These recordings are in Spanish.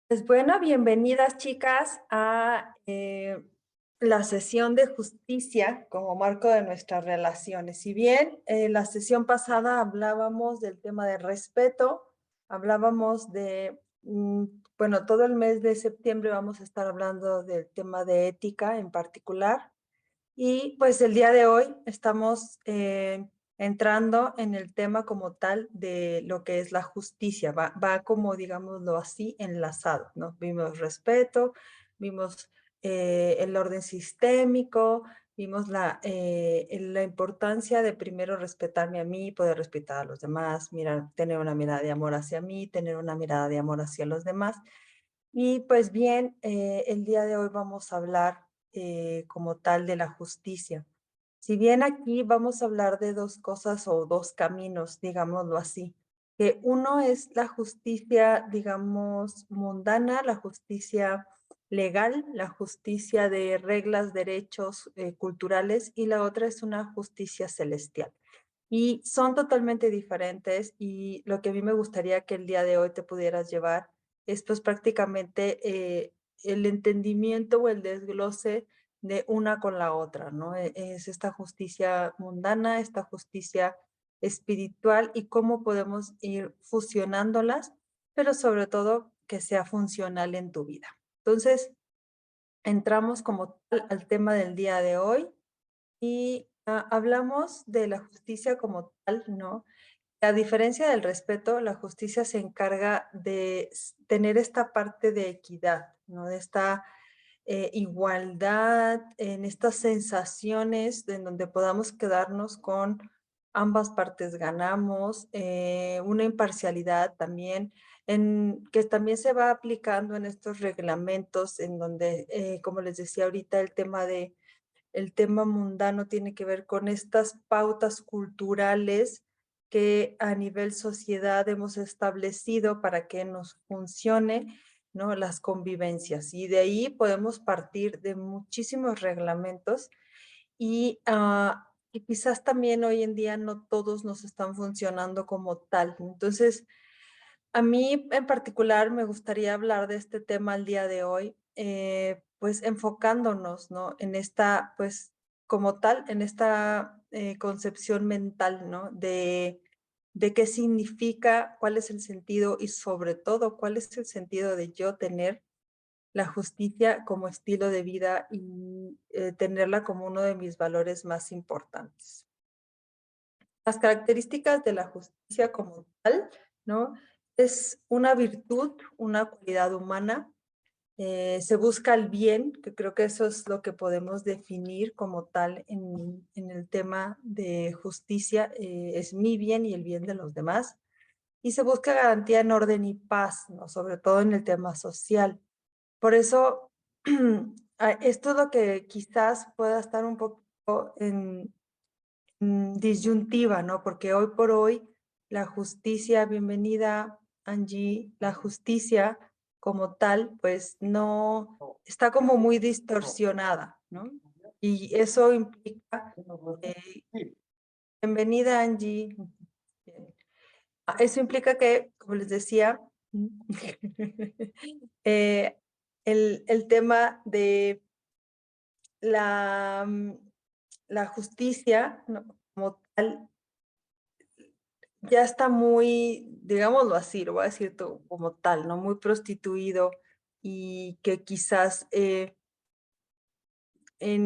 Pues bueno, bienvenidas chicas a la sesión de justicia como marco de nuestras relaciones. Si bien la sesión pasada hablábamos del tema de respeto, hablábamos de, bueno, todo el mes de septiembre vamos a estar hablando del tema de ética en particular. Y pues el día de hoy estamos entrando en el tema como tal de lo que es la justicia. Va como, digámoslo así, enlazado, ¿no? Vimos respeto, vimos el orden sistémico, vimos la importancia de primero respetarme a mí, poder respetar a los demás, mirar, tener una mirada de amor hacia mí, tener una mirada de amor hacia los demás. Y pues bien, el día de hoy vamos a hablar como tal de la justicia. Si bien aquí vamos a hablar de dos cosas o dos caminos, digámoslo así, que uno es la justicia, digamos, mundana, la justicia legal, la justicia de reglas, derechos culturales, y la otra es una justicia celestial. Y son totalmente diferentes, y lo que a mí me gustaría que el día de hoy te pudieras llevar es pues prácticamente el entendimiento o el desglose de una con la otra, ¿no? Es esta justicia mundana, esta justicia espiritual y cómo podemos ir fusionándolas, pero sobre todo que sea funcional en tu vida. Entonces, entramos como tal al tema del día de hoy y hablamos de la justicia como tal, ¿no? A diferencia del respeto, la justicia se encarga de tener esta parte de equidad, ¿no? De esta igualdad, en estas sensaciones en donde podamos quedarnos con ambas partes ganamos, una imparcialidad también, que también se va aplicando en estos reglamentos, en donde, como les decía ahorita, el tema mundano tiene que ver con estas pautas culturales que a nivel sociedad hemos establecido para que nos funcione, ¿no? Las convivencias. Y de ahí podemos partir de muchísimos reglamentos y quizás también hoy en día no todos nos están funcionando como tal. Entonces, a mí en particular me gustaría hablar de este tema el día de hoy, pues enfocándonos, ¿no? En esta, pues como tal, en esta concepción mental, ¿no? De qué significa, cuál es el sentido y sobre todo cuál es el sentido de yo tener la justicia como estilo de vida y tenerla como uno de mis valores más importantes. Las características de la justicia como tal, ¿no? Es una virtud, una cualidad humana. Se busca el bien, que creo que eso es lo que podemos definir como tal en el tema de justicia, es mi bien y el bien de los demás. Y se busca garantía en orden y paz, ¿no? Sobre todo en el tema social. Por eso, esto es lo que quizás pueda estar un poco en disyuntiva, ¿no? Porque hoy por hoy la justicia, bienvenida Angie, la justicia como tal, pues no está como muy distorsionada, ¿no? Y eso implica, eh, bienvenida Angie, bien. Eso implica que, como les decía, eh, el tema de la, la justicia, ¿no? Como tal, ya está muy, digámoslo así, lo voy a decir como tal, ¿no? Muy prostituido y que quizás en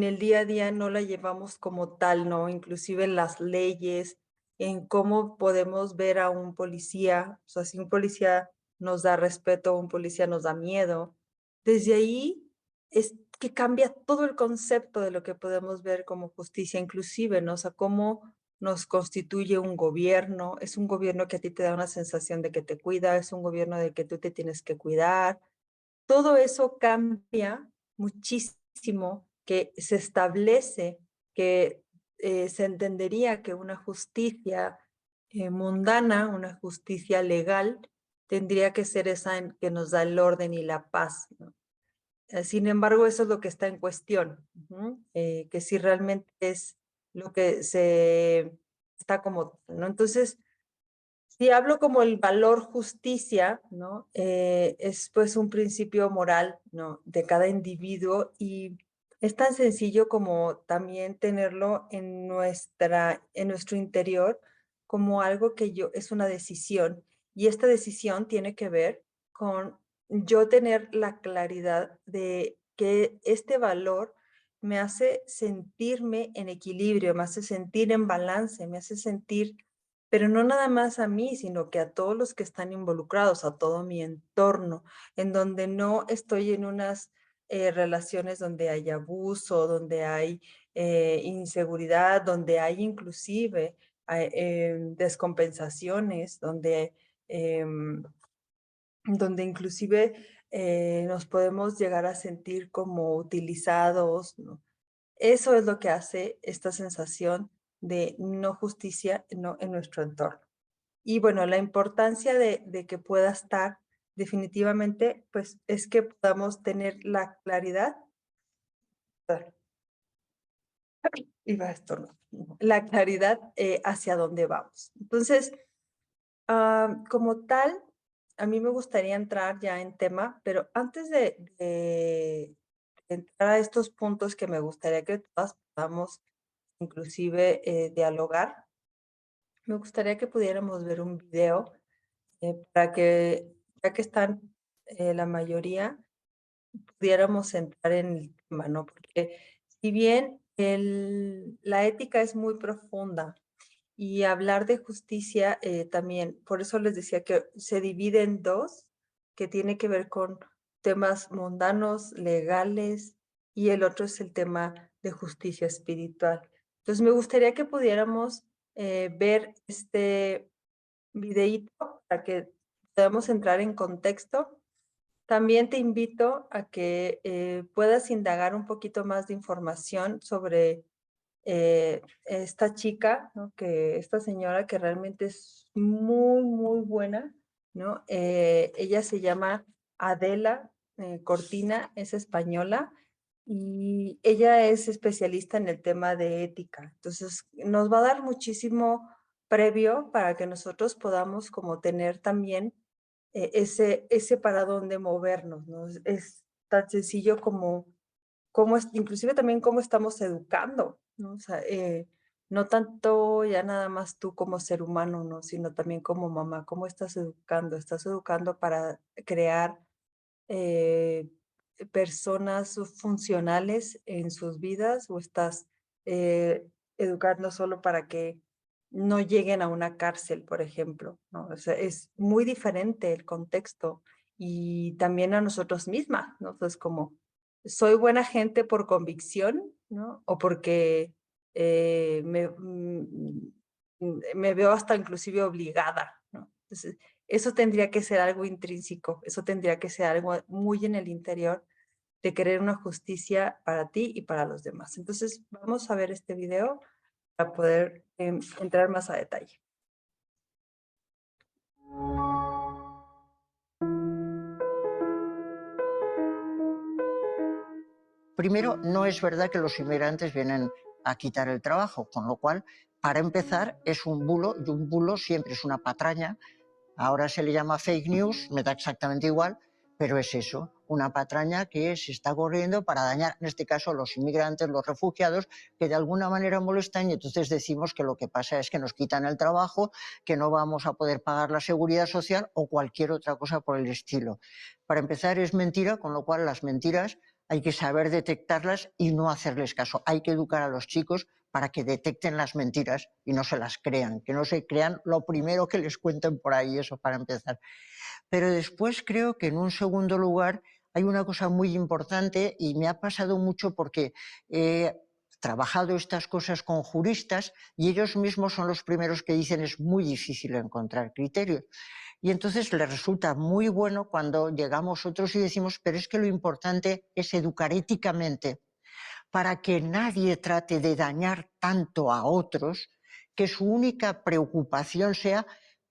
el día a día no la llevamos como tal, ¿no? Inclusive en las leyes, en cómo podemos ver a un policía, o sea, si un policía nos da respeto, un policía nos da miedo. Desde ahí es que cambia todo el concepto de lo que podemos ver como justicia, inclusive, ¿no? O sea, cómo nos constituye un gobierno. Es un gobierno que a ti te da una sensación de que te cuida, es un gobierno de que tú te tienes que cuidar. Todo eso cambia muchísimo, que se establece que se entendería que una justicia mundana, una justicia legal, tendría que ser esa que nos da el orden y la paz, ¿no? Sin embargo, eso es lo que está en cuestión, que si realmente es lo que se está como, ¿no? Entonces, si hablo como el valor justicia, ¿no? Es pues un principio moral, ¿no? De cada individuo y es tan sencillo como también tenerlo en nuestro interior como algo que es una decisión. Y esta decisión tiene que ver con yo tener la claridad de que este valor me hace sentirme en equilibrio, me hace sentir en balance, me hace sentir, pero no nada más a mí, sino que a todos los que están involucrados, a todo mi entorno, en donde no estoy en unas relaciones donde hay abuso, donde hay inseguridad, donde hay inclusive descompensaciones, donde inclusive nos podemos llegar a sentir como utilizados, ¿no? Eso es lo que hace esta sensación de no justicia en nuestro entorno. Y bueno, la importancia de que pueda estar definitivamente, pues es que podamos tener la claridad, iba a estornudar, la claridad hacia dónde vamos. Entonces, como tal, a mí me gustaría entrar ya en tema, pero antes de entrar a estos puntos que me gustaría que todas podamos inclusive dialogar, me gustaría que pudiéramos ver un video para que, ya que están la mayoría, pudiéramos entrar en el tema, ¿no? Porque si bien la ética es muy profunda y hablar de justicia también, por eso les decía que se divide en dos, que tiene que ver con temas mundanos, legales, y el otro es el tema de justicia espiritual. Entonces me gustaría que pudiéramos ver este videíto para que podamos entrar en contexto. También te invito a que puedas indagar un poquito más de información sobre esta chica, ¿no? Que esta señora que realmente es muy, muy buena, ¿no? Ella se llama Adela Cortina, es española y ella es especialista en el tema de ética. Entonces, nos va a dar muchísimo previo para que nosotros podamos como tener también ese para dónde movernos, ¿no? Es tan sencillo como inclusive también cómo estamos educando, ¿no? O sea, no tanto ya nada más tú como ser humano, ¿no? Sino también como mamá, ¿cómo estás educando? ¿Estás educando para crear eh, personas funcionales en sus vidas o estás educando solo para que no lleguen a una cárcel, por ejemplo, ¿no? O sea, es muy diferente el contexto y también a nosotros mismas, ¿no? Entonces, como soy buena gente por convicción, ¿no? O porque me veo hasta inclusive obligada, ¿no? Entonces, eso tendría que ser algo intrínseco, eso tendría que ser algo muy en el interior de querer una justicia para ti y para los demás. Entonces, vamos a ver este video para poder entrar más a detalle. Primero, no es verdad que los inmigrantes vienen a quitar el trabajo, con lo cual, para empezar, es un bulo, y un bulo siempre es una patraña. Ahora se le llama fake news, me da exactamente igual, pero es eso, una patraña que se está corriendo para dañar, en este caso, a los inmigrantes, los refugiados, que de alguna manera molestan y entonces decimos que lo que pasa es que nos quitan el trabajo, que no vamos a poder pagar la seguridad social o cualquier otra cosa por el estilo. Para empezar, es mentira, con lo cual las mentiras hay que saber detectarlas y no hacerles caso. Hay que educar a los chicos para que detecten las mentiras y no se las crean, que no se crean lo primero que les cuenten por ahí, eso para empezar. Pero después creo que en un segundo lugar hay una cosa muy importante y me ha pasado mucho porque he trabajado estas cosas con juristas y ellos mismos son los primeros que dicen es muy difícil encontrar criterios. Y entonces les resulta muy bueno cuando llegamos otros y decimos, pero es que lo importante es educar éticamente para que nadie trate de dañar tanto a otros que su única preocupación sea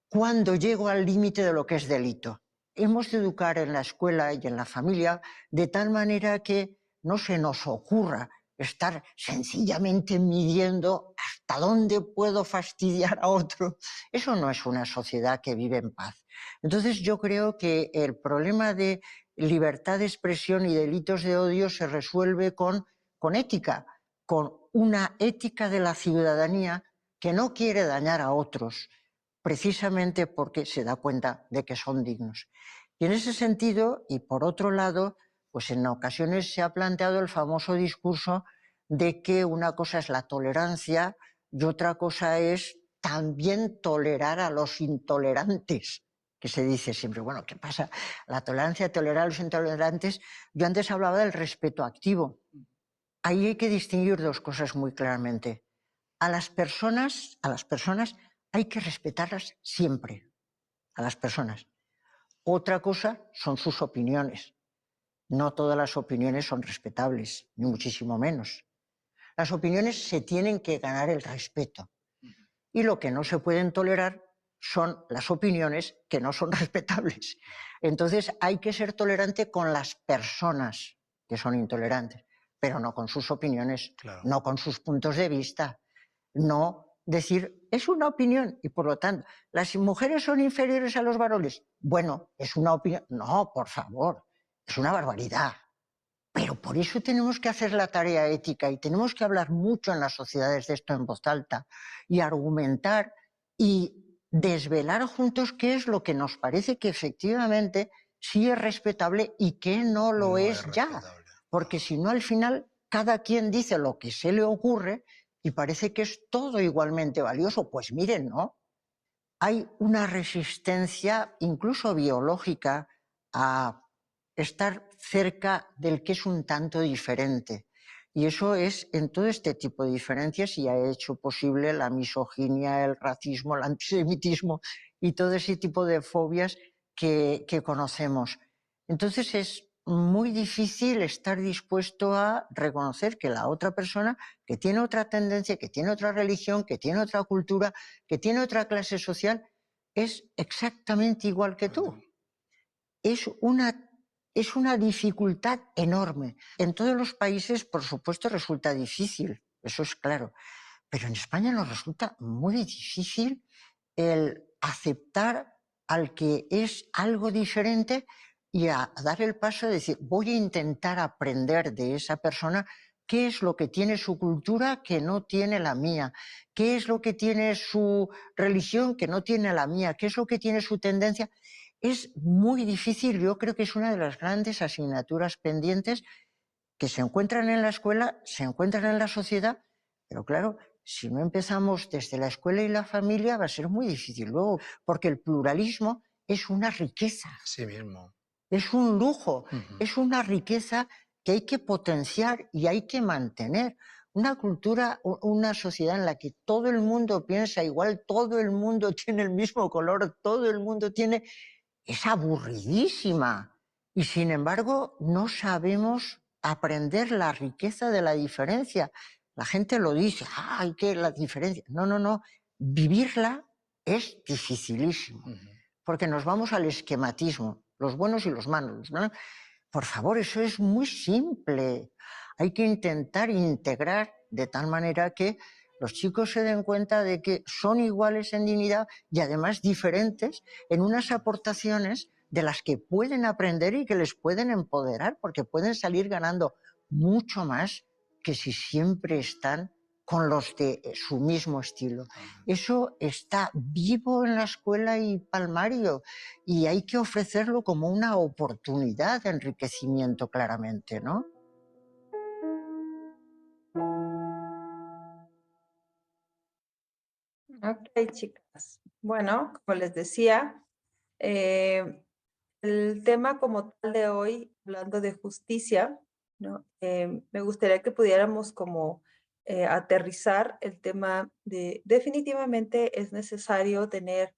cuando llego al límite de lo que es delito. Hemos de educar en la escuela y en la familia de tal manera que no se nos ocurra estar sencillamente midiendo hasta dónde puedo fastidiar a otro. Eso no es una sociedad que vive en paz. Entonces yo creo que el problema de libertad de expresión y delitos de odio se resuelve con ética, con una ética de la ciudadanía que no quiere dañar a otros, precisamente porque se da cuenta de que son dignos. Y en ese sentido, y por otro lado, pues en ocasiones se ha planteado el famoso discurso de que una cosa es la tolerancia y otra cosa es también tolerar a los intolerantes, que se dice siempre, bueno, ¿qué pasa? La tolerancia, tolerar a los intolerantes. Yo antes hablaba del respeto activo. Ahí hay que distinguir dos cosas muy claramente. A las personas hay que respetarlas siempre, a las personas. Otra cosa son sus opiniones. No todas las opiniones son respetables, ni muchísimo menos. Las opiniones se tienen que ganar el respeto. Y lo que no se pueden tolerar son las opiniones que no son respetables. Entonces hay que ser tolerante con las personas que son intolerantes, pero no con sus opiniones, Claro. no con sus puntos de vista, no decir, es una opinión y por lo tanto, ¿las mujeres son inferiores a los varones? Bueno, es una opinión. No, por favor, es una barbaridad. Pero por eso tenemos que hacer la tarea ética y tenemos que hablar mucho en las sociedades de esto en voz alta y argumentar y desvelar juntos qué es lo que nos parece que efectivamente sí es respetable y qué no lo No es es ya. respetable. Porque si no, al final, cada quien dice lo que se le ocurre y parece que es todo igualmente valioso. Pues miren, ¿no? Hay una resistencia, incluso biológica, a estar cerca del que es un tanto diferente. Y eso es en todo este tipo de diferencias y ha hecho posible la misoginia, el racismo, el antisemitismo y todo ese tipo de fobias que conocemos. Entonces es muy difícil estar dispuesto a reconocer que la otra persona, que tiene otra tendencia, que tiene otra religión, que tiene otra cultura, que tiene otra clase social, es exactamente igual que tú. Es una dificultad enorme. En todos los países, por supuesto, resulta difícil, eso es claro, pero en España nos resulta muy difícil el aceptar al que es algo diferente y a dar el paso de decir, voy a intentar aprender de esa persona qué es lo que tiene su cultura que no tiene la mía, qué es lo que tiene su religión que no tiene la mía, qué es lo que tiene su tendencia. Es muy difícil, yo creo que es una de las grandes asignaturas pendientes que se encuentran en la escuela, se encuentran en la sociedad, pero claro, si no empezamos desde la escuela y la familia va a ser muy difícil luego, porque el pluralismo es una riqueza. Sí mismo. Es un lujo, es una riqueza que hay que potenciar y hay que mantener. Una cultura, una sociedad en la que todo el mundo piensa igual, todo el mundo tiene el mismo color, todo el mundo tiene... es aburridísima. Y sin embargo, no sabemos aprender la riqueza de la diferencia. La gente lo dice, ¡ay, qué la diferencia! No, no, no. Vivirla es dificilísimo. Porque nos vamos al esquematismo, los buenos y los malos. Por favor, eso es muy simple. Hay que intentar integrar de tal manera que los chicos se den cuenta de que son iguales en dignidad y además diferentes en unas aportaciones de las que pueden aprender y que les pueden empoderar, porque pueden salir ganando mucho más que si siempre están con los de su mismo estilo. Eso está vivo en la escuela y palmario y hay que ofrecerlo como una oportunidad de enriquecimiento claramente, ¿no? Ok, chicas. Bueno, como les decía, eh, el tema como tal de hoy, hablando de justicia, ¿no? Me gustaría que pudiéramos como aterrizar el tema de definitivamente es necesario tener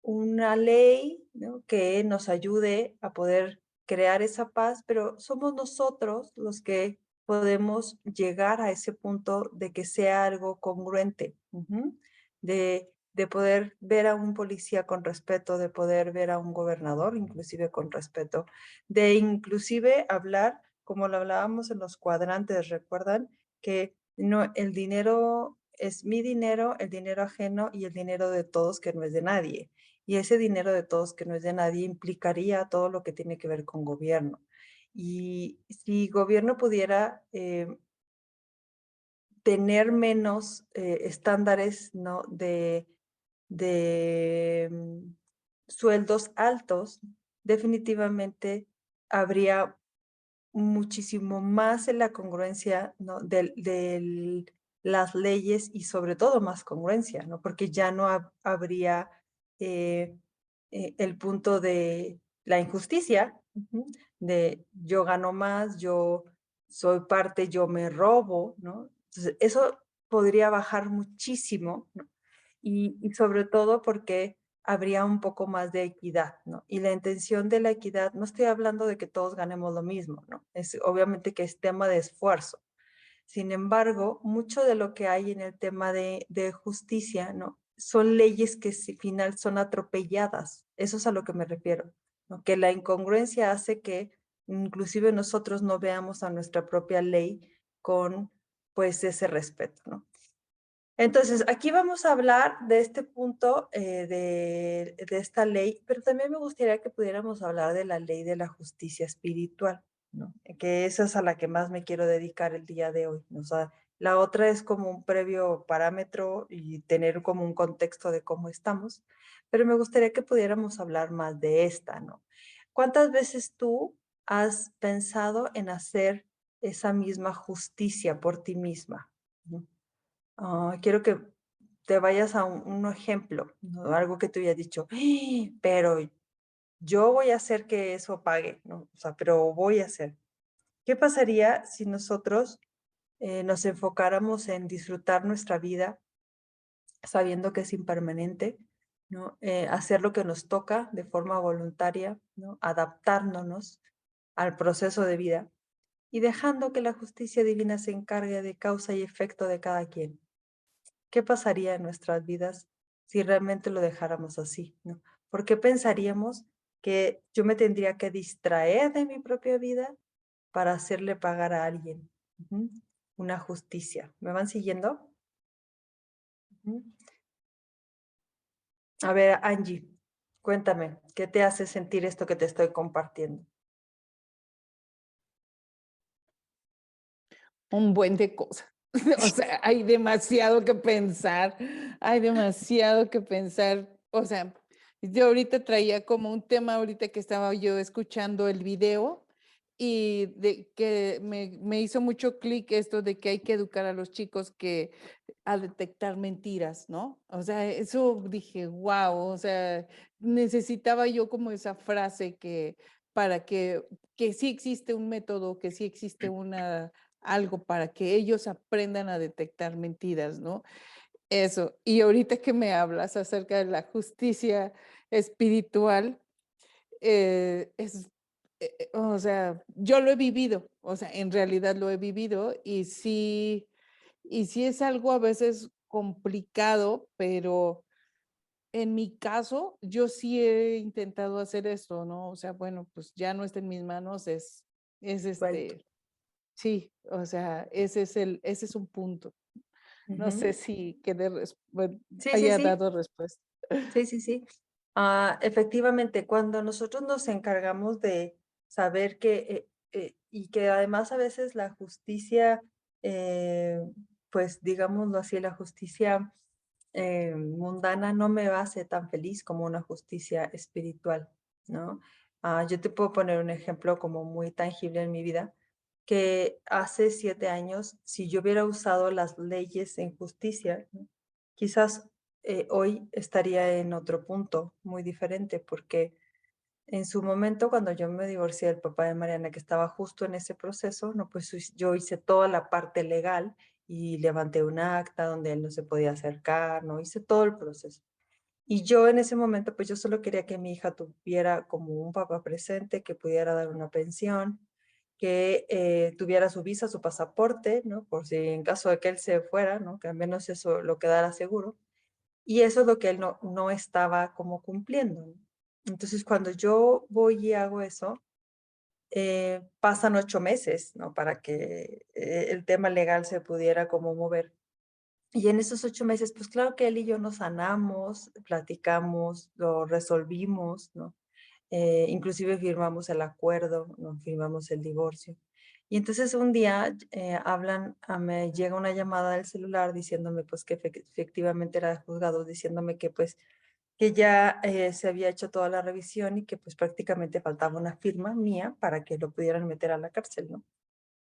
una ley, ¿no? Que nos ayude a poder crear esa paz, pero somos nosotros los que podemos llegar a ese punto de que sea algo congruente, ujú, de poder ver a un policía con respeto, de poder ver a un gobernador inclusive con respeto, de inclusive hablar como lo hablábamos en los cuadrantes, ¿recuerdan? Que no, el dinero es mi dinero, el dinero ajeno y el dinero de todos que no es de nadie. Y ese dinero de todos que no es de nadie implicaría todo lo que tiene que ver con gobierno. Y si gobierno pudiera tener menos estándares, ¿no? de sueldos altos, definitivamente habría muchísimo más en la congruencia, ¿no? Las leyes y sobre todo más congruencia, ¿no? Porque ya no habría eh, el punto de la injusticia, ujú, de yo gano más, yo soy parte, yo me robo, ¿no? Entonces, eso podría bajar muchísimo, ¿no? Y sobre todo porque habría un poco más de equidad, ¿no? Y la intención de la equidad, no estoy hablando de que todos ganemos lo mismo, ¿no? Es obviamente que es tema de esfuerzo. Sin embargo, mucho de lo que hay en el tema de justicia, ¿no? Son leyes que al final son atropelladas. Eso es a lo que me refiero, ¿no? Que la incongruencia hace que inclusive nosotros no veamos a nuestra propia ley con, pues, ese respeto, ¿no? Entonces, aquí vamos a hablar de este punto de esta ley, pero también me gustaría que pudiéramos hablar de la ley de la justicia espiritual, ¿no? Que esa es a la que más me quiero dedicar el día de hoy, ¿no? O sea, la otra es como un previo parámetro y tener como un contexto de cómo estamos, pero me gustaría que pudiéramos hablar más de esta, ¿no? ¿Cuántas veces tú has pensado en hacer esa misma justicia por ti misma? ¿No? Quiero que te vayas a un ejemplo, ¿no? Algo que tú hayas dicho, "¡Ah! Pero yo voy a hacer que eso pague, ¿no? O sea, pero voy a hacer. ¿Qué pasaría si nosotros nos enfocáramos en disfrutar nuestra vida sabiendo que es impermanente, ¿no? Hacer lo que nos toca de forma voluntaria, ¿no? Adaptándonos al proceso de vida y dejando que la justicia divina se encargue de causa y efecto de cada quien? ¿Qué pasaría en nuestras vidas si realmente lo dejáramos así, no? ¿Por qué pensaríamos que yo me tendría que distraer de mi propia vida para hacerle pagar a alguien? Ujú, una justicia. ¿Me van siguiendo? Ujú. A ver, Angie, cuéntame, ¿qué te hace sentir esto que te estoy compartiendo? Un buen de cosas. O sea, hay demasiado que pensar, hay demasiado que pensar. O sea, yo ahorita traía como un tema ahorita que estaba yo escuchando el video y de que me hizo mucho clic esto de que hay que educar a los chicos que a detectar mentiras, ¿no? O sea, eso dije, wow, o sea, necesitaba yo como esa frase que para que sí existe un método, que sí existe una algo para que ellos aprendan a detectar mentiras, ¿no? Eso. Y ahorita que me hablas acerca de la justicia espiritual, es, o sea, yo lo he vivido, o sea, en realidad lo he vivido y sí es algo a veces complicado, pero en mi caso, yo sí he intentado hacer esto, ¿no? O sea, bueno, pues ya no está en mis manos, es Suelto. sí, o sea, ese es un punto. No Ujú. sé si Sí, sí, haya sí. dado respuesta. Sí, sí, sí. Efectivamente, cuando nosotros nos encargamos de saber que, y que además a veces la justicia, eh, pues digámoslo así, la justicia mundana no me hace tan feliz como una justicia espiritual, ¿no? Yo te puedo poner un ejemplo como muy tangible en mi vida, que hace 7 años, si yo hubiera usado las leyes en justicia, ¿no? Quizás hoy estaría en otro punto muy diferente, porque en su momento, cuando yo me divorcié del papá de Mariana, que estaba justo en ese proceso, no, pues yo hice toda la parte legal y levanté un acta donde él no se podía acercar, no hice todo el proceso. Y yo en ese momento, pues yo solo quería que mi hija tuviera como un papá presente, que pudiera dar una pensión, que tuviera su visa, su pasaporte, ¿no? Por si en caso de que él se fuera, ¿no? Que al menos eso lo quedara seguro. Y eso es lo que él no estaba como cumpliendo, ¿no? Entonces, cuando yo voy y hago eso, pasan 8 meses, ¿no? Para que el tema legal se pudiera como mover. Y en esos 8 meses, pues claro que él y yo nos sanamos, platicamos, lo resolvimos, ¿no? Inclusive firmamos el acuerdo, ¿no? Firmamos el divorcio. Y entonces un día me llega una llamada del celular diciéndome pues que efectivamente era de juzgados, diciéndome que pues que ya se había hecho toda la revisión y que pues prácticamente faltaba una firma mía para que lo pudieran meter a la cárcel, ¿no?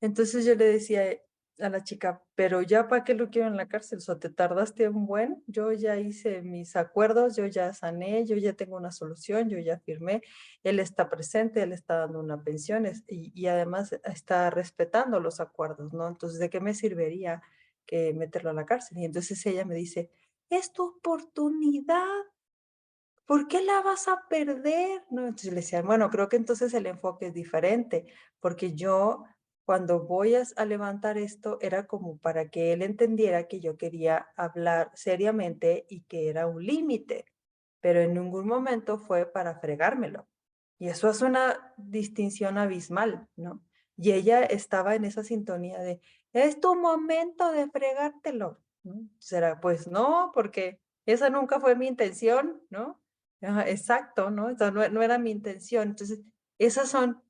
Entonces yo le decía a la chica, pero ya para qué lo quiero en la cárcel, o sea, te tardaste un buen, yo ya hice mis acuerdos, yo ya sané, yo ya tengo una solución, yo ya firmé, él está presente, él está dando una pensión y además está respetando los acuerdos, ¿no? Entonces, ¿de qué me serviría que meterlo a la cárcel? Y entonces ella me dice, es tu oportunidad, ¿por qué la vas a perder? ¿No? Entonces le decía, bueno, creo que entonces el enfoque es diferente, porque yo cuando voy a levantar esto era como para que él entendiera que yo quería hablar seriamente y que era un límite, pero en ningún momento fue para fregármelo. Y eso es una distinción abismal, ¿no? Y ella estaba en esa sintonía de, es tu momento de fregártelo, ¿no? Será, pues no, porque esa nunca fue mi intención, ¿no? Ajá, exacto, ¿no? O sea, no era mi intención. Entonces, esas son,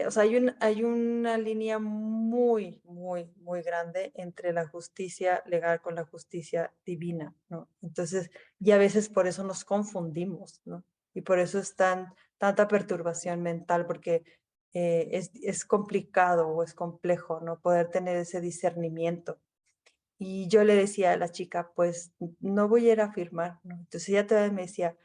o sea, hay una línea muy, muy, muy grande entre la justicia legal con la justicia divina, ¿no? Entonces, y a veces por eso nos confundimos, ¿no? Y por eso es tanta perturbación mental, porque es complicado o es complejo, ¿no? Poder tener ese discernimiento. Y yo le decía a la chica, pues no voy a ir a firmar, ¿no? Entonces ella todavía me decía,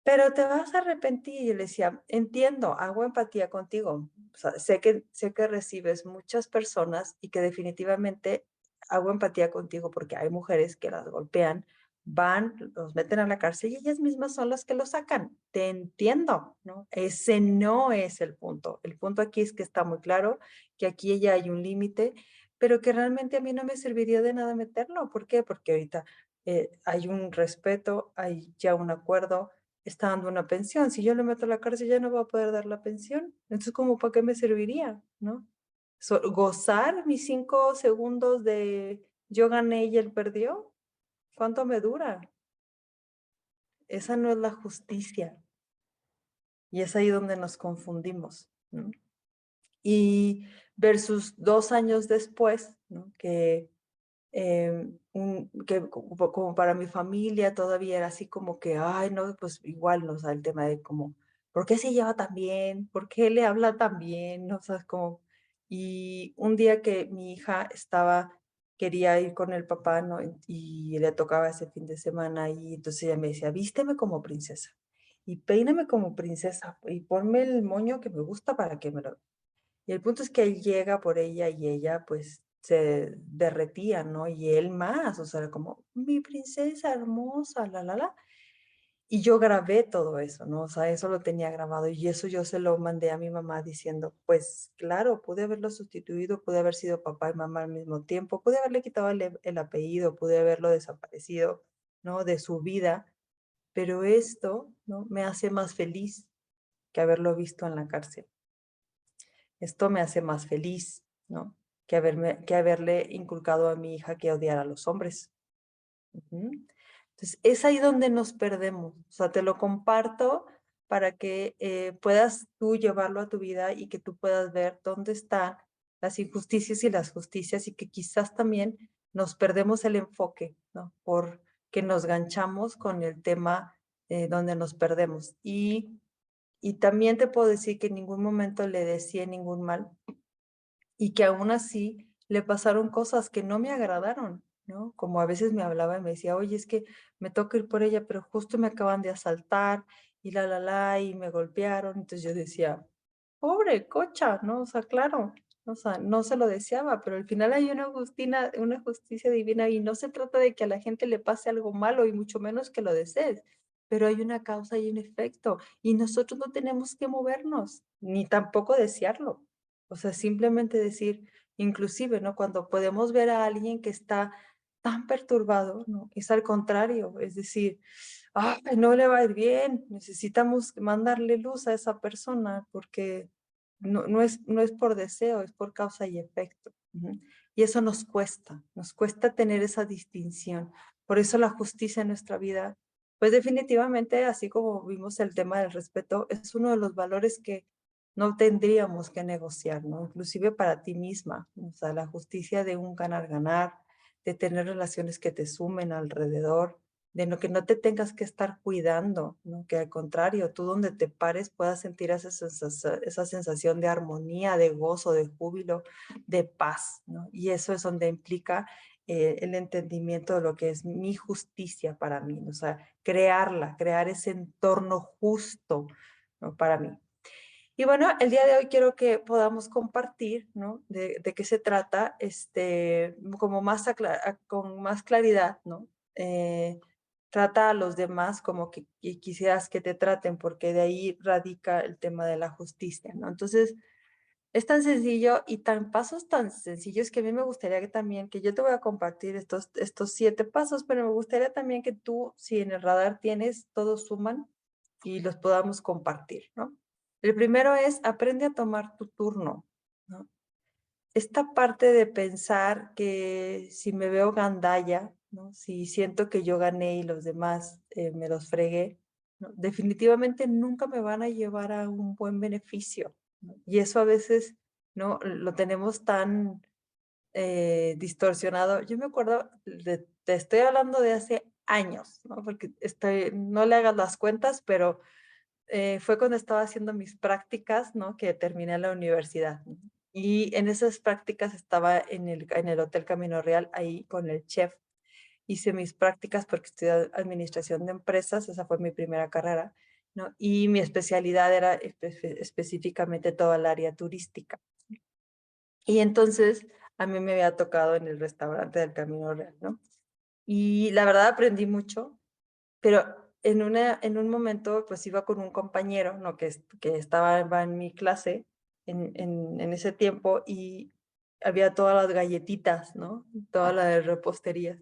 pero te vas a arrepentir. Y yo le decía, entiendo, hago empatía contigo. O sea, sé que recibes muchas personas y que definitivamente hago empatía contigo porque hay mujeres que las golpean, van, los meten a la cárcel y ellas mismas son las que los sacan. Te entiendo, ¿no? Ese no es el punto. El punto aquí es que está muy claro que aquí ya hay un límite, pero que realmente a mí no me serviría de nada meterlo. ¿Por qué? Porque ahorita hay un respeto, hay ya un acuerdo, está dando una pensión. Si yo le meto a la cárcel, ya no va a poder dar la pensión. Entonces, ¿cómo para qué me serviría? ¿No? Gozar mis 5 segundos de yo gané y él perdió. ¿Cuánto me dura? Esa no es la justicia. Y es ahí donde nos confundimos, ¿no? Y versus 2 años después, ¿no? Que como para mi familia todavía era así como que, ay, no, pues igual, ¿no? O sea, el tema de como, ¿por qué se lleva tan bien? ¿Por qué le habla tan bien? ¿No? O sea, como, y un día que mi hija quería ir con el papá, ¿no? Y le tocaba ese fin de semana y entonces ella me decía, vísteme como princesa y peíname como princesa y ponme el moño que me gusta para que me lo... Y el punto es que él llega por ella y ella pues se derretía, ¿no? Y él más, o sea, como, mi princesa hermosa, la. Y yo grabé todo eso, ¿no? O sea, eso lo tenía grabado y eso yo se lo mandé a mi mamá diciendo, pues claro, pude haberlo sustituido, pude haber sido papá y mamá al mismo tiempo, pude haberle quitado el apellido, pude haberlo desaparecido, ¿no? De su vida, pero esto, ¿no? Me hace más feliz que haberlo visto en la cárcel. Esto me hace más feliz, ¿no? Que haberle inculcado a mi hija que odiara a los hombres. Ujú. Entonces, es ahí donde nos perdemos. O sea, te lo comparto para que puedas tú llevarlo a tu vida y que tú puedas ver dónde están las injusticias y las justicias y que quizás también nos perdemos el enfoque, ¿no? Porque nos ganchamos con el tema donde nos perdemos. Y también te puedo decir que en ningún momento le decía ningún mal y que aún así le pasaron cosas que no me agradaron, ¿no? Como a veces me hablaba y me decía, oye, es que me toca ir por ella, pero justo me acaban de asaltar y y me golpearon. Entonces yo decía, pobre cocha, ¿no? O sea, claro, o sea, no se lo deseaba, pero al final hay una justicia divina y no se trata de que a la gente le pase algo malo y mucho menos que lo desees, pero hay una causa y un efecto y nosotros no tenemos que movernos, ni tampoco desearlo. O sea, simplemente decir, inclusive, ¿no? Cuando podemos ver a alguien que está tan perturbado, ¿no? Es al contrario, es decir, ay, no le va a ir bien, necesitamos mandarle luz a esa persona porque no es por deseo, es por causa y efecto. Ujú. Y eso nos cuesta tener esa distinción. Por eso la justicia en nuestra vida, pues definitivamente, así como vimos el tema del respeto, es uno de los valores que no tendríamos que negociar, ¿no? Inclusive para ti misma, ¿no? O sea, la justicia de un ganar-ganar, de tener relaciones que te sumen alrededor, de lo que no te tengas que estar cuidando, ¿no? Que al contrario, tú donde te pares puedas sentir esa sensación de armonía, de gozo, de júbilo, de paz, ¿no? Y eso es donde implica el entendimiento de lo que es mi justicia para mí, ¿no? O sea, crear ese entorno justo, ¿no? Para mí. Y bueno, el día de hoy quiero que podamos compartir, ¿no? De qué se trata, como con más claridad, ¿no? Trata a los demás como que quisieras que te traten, porque de ahí radica el tema de la justicia, ¿no? Entonces, es tan sencillo y pasos tan sencillos que a mí me gustaría que también, que yo te voy a compartir estos 7 pasos, pero me gustaría también que tú, si en el radar tienes, todos suman y los podamos compartir, ¿no? El primero es aprende a tomar tu turno, ¿no? Esta parte de pensar que si me veo gandalla, ¿no? Si siento que yo gané y los demás me los fregué, ¿no? Definitivamente nunca me van a llevar a un buen beneficio, ¿no? Y eso a veces, ¿no? Lo tenemos tan distorsionado. Yo me acuerdo, te estoy hablando de hace años, ¿no? Porque no le hagas las cuentas, pero fue cuando estaba haciendo mis prácticas, ¿no? Que terminé la universidad, ¿no? Y en esas prácticas estaba en el Hotel Camino Real, ahí con el chef. Hice mis prácticas porque estudié administración de empresas, esa fue mi primera carrera, ¿no? Y mi especialidad era específicamente toda el área turística. Y entonces a mí me había tocado en el restaurante del Camino Real, ¿no? Y la verdad aprendí mucho, pero en un momento, pues iba con un compañero, ¿no? Que va en mi clase en ese tiempo y había todas las galletitas, ¿no? Toda la de repostería.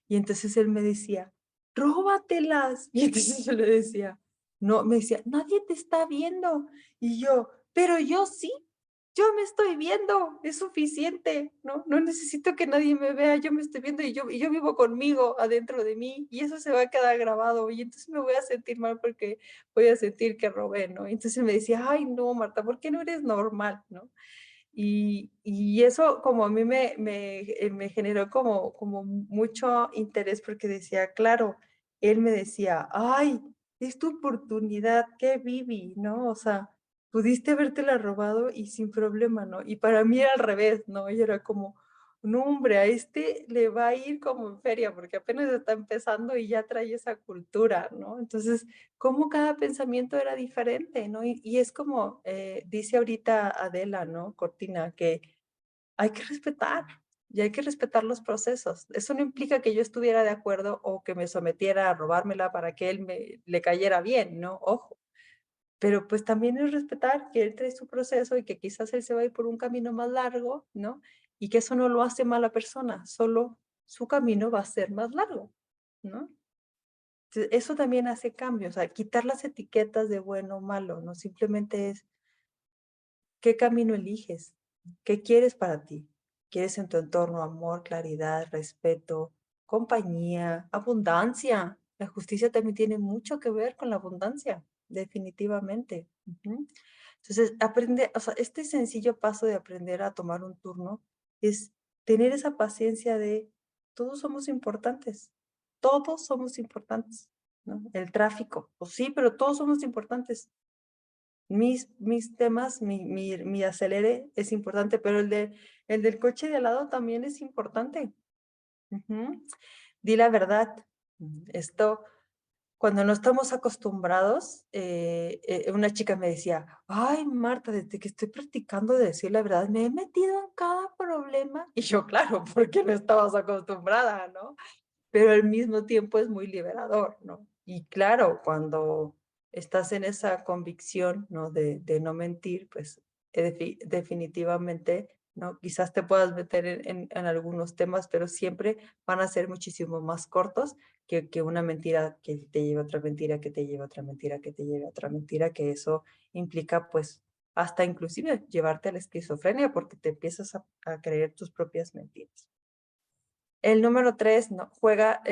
Y entonces él me decía, róbatelas. Y entonces yo le decía, no, me decía, nadie te está viendo. Y yo, pero yo sí. Yo me estoy viendo, es suficiente, ¿no? No necesito que nadie me vea, yo me estoy viendo y yo vivo conmigo, adentro de mí, y eso se va a quedar grabado, y entonces me voy a sentir mal porque voy a sentir que robé, ¿no? Y entonces me decía, ay, no, Marta, ¿por qué no eres normal, no? Y eso como a mí me generó como mucho interés porque decía, claro, él me decía, ay, es tu oportunidad, qué Vivi, ¿no? O sea, pudiste habértela robado y sin problema, ¿no? Y para mí era al revés, ¿no? Y era como, no, hombre, a este le va a ir como en feria porque apenas está empezando y ya trae esa cultura, ¿no? Entonces, cómo cada pensamiento era diferente, ¿no? Y es como dice ahorita Adela, ¿no? Cortina, que hay que respetar y hay que respetar los procesos. Eso no implica que yo estuviera de acuerdo o que me sometiera a robármela para que le cayera bien, ¿no? Ojo. Pero pues también es respetar que él trae su proceso y que quizás él se va a ir por un camino más largo, ¿no? Y que eso no lo hace mala persona, solo su camino va a ser más largo, ¿no? Eso también hace cambios, o sea, quitar las etiquetas de bueno o malo, ¿no? Simplemente es qué camino eliges, qué quieres para ti. ¿Quieres en tu entorno amor, claridad, respeto, compañía, abundancia? La justicia también tiene mucho que ver con la abundancia, definitivamente. Ujú. Entonces, aprende, o sea, este sencillo paso de aprender a tomar un turno es tener esa paciencia de todos somos importantes, ¿no? El tráfico, pues sí, pero todos somos importantes. Mis temas, mi acelere es importante, pero el del coche de al lado también es importante. Ujú. Di la verdad. Esto, cuando no estamos acostumbrados, una chica me decía, ay, Marta, desde que estoy practicando de decir la verdad, me he metido en cada problema. Y yo, claro, porque no estabas acostumbrada, ¿no? Pero al mismo tiempo es muy liberador, ¿no? Y claro, cuando estás en esa convicción, ¿no? De no mentir, pues definitivamente ¿no? Quizás te puedas meter en algunos temas, pero siempre van a ser muchísimo más cortos que una mentira que te lleve a otra mentira, que te lleve a otra mentira, que te lleve a otra mentira, que eso implica pues hasta inclusive llevarte a la esquizofrenia porque te empiezas a creer tus propias mentiras. El número 3, ¿no? Juega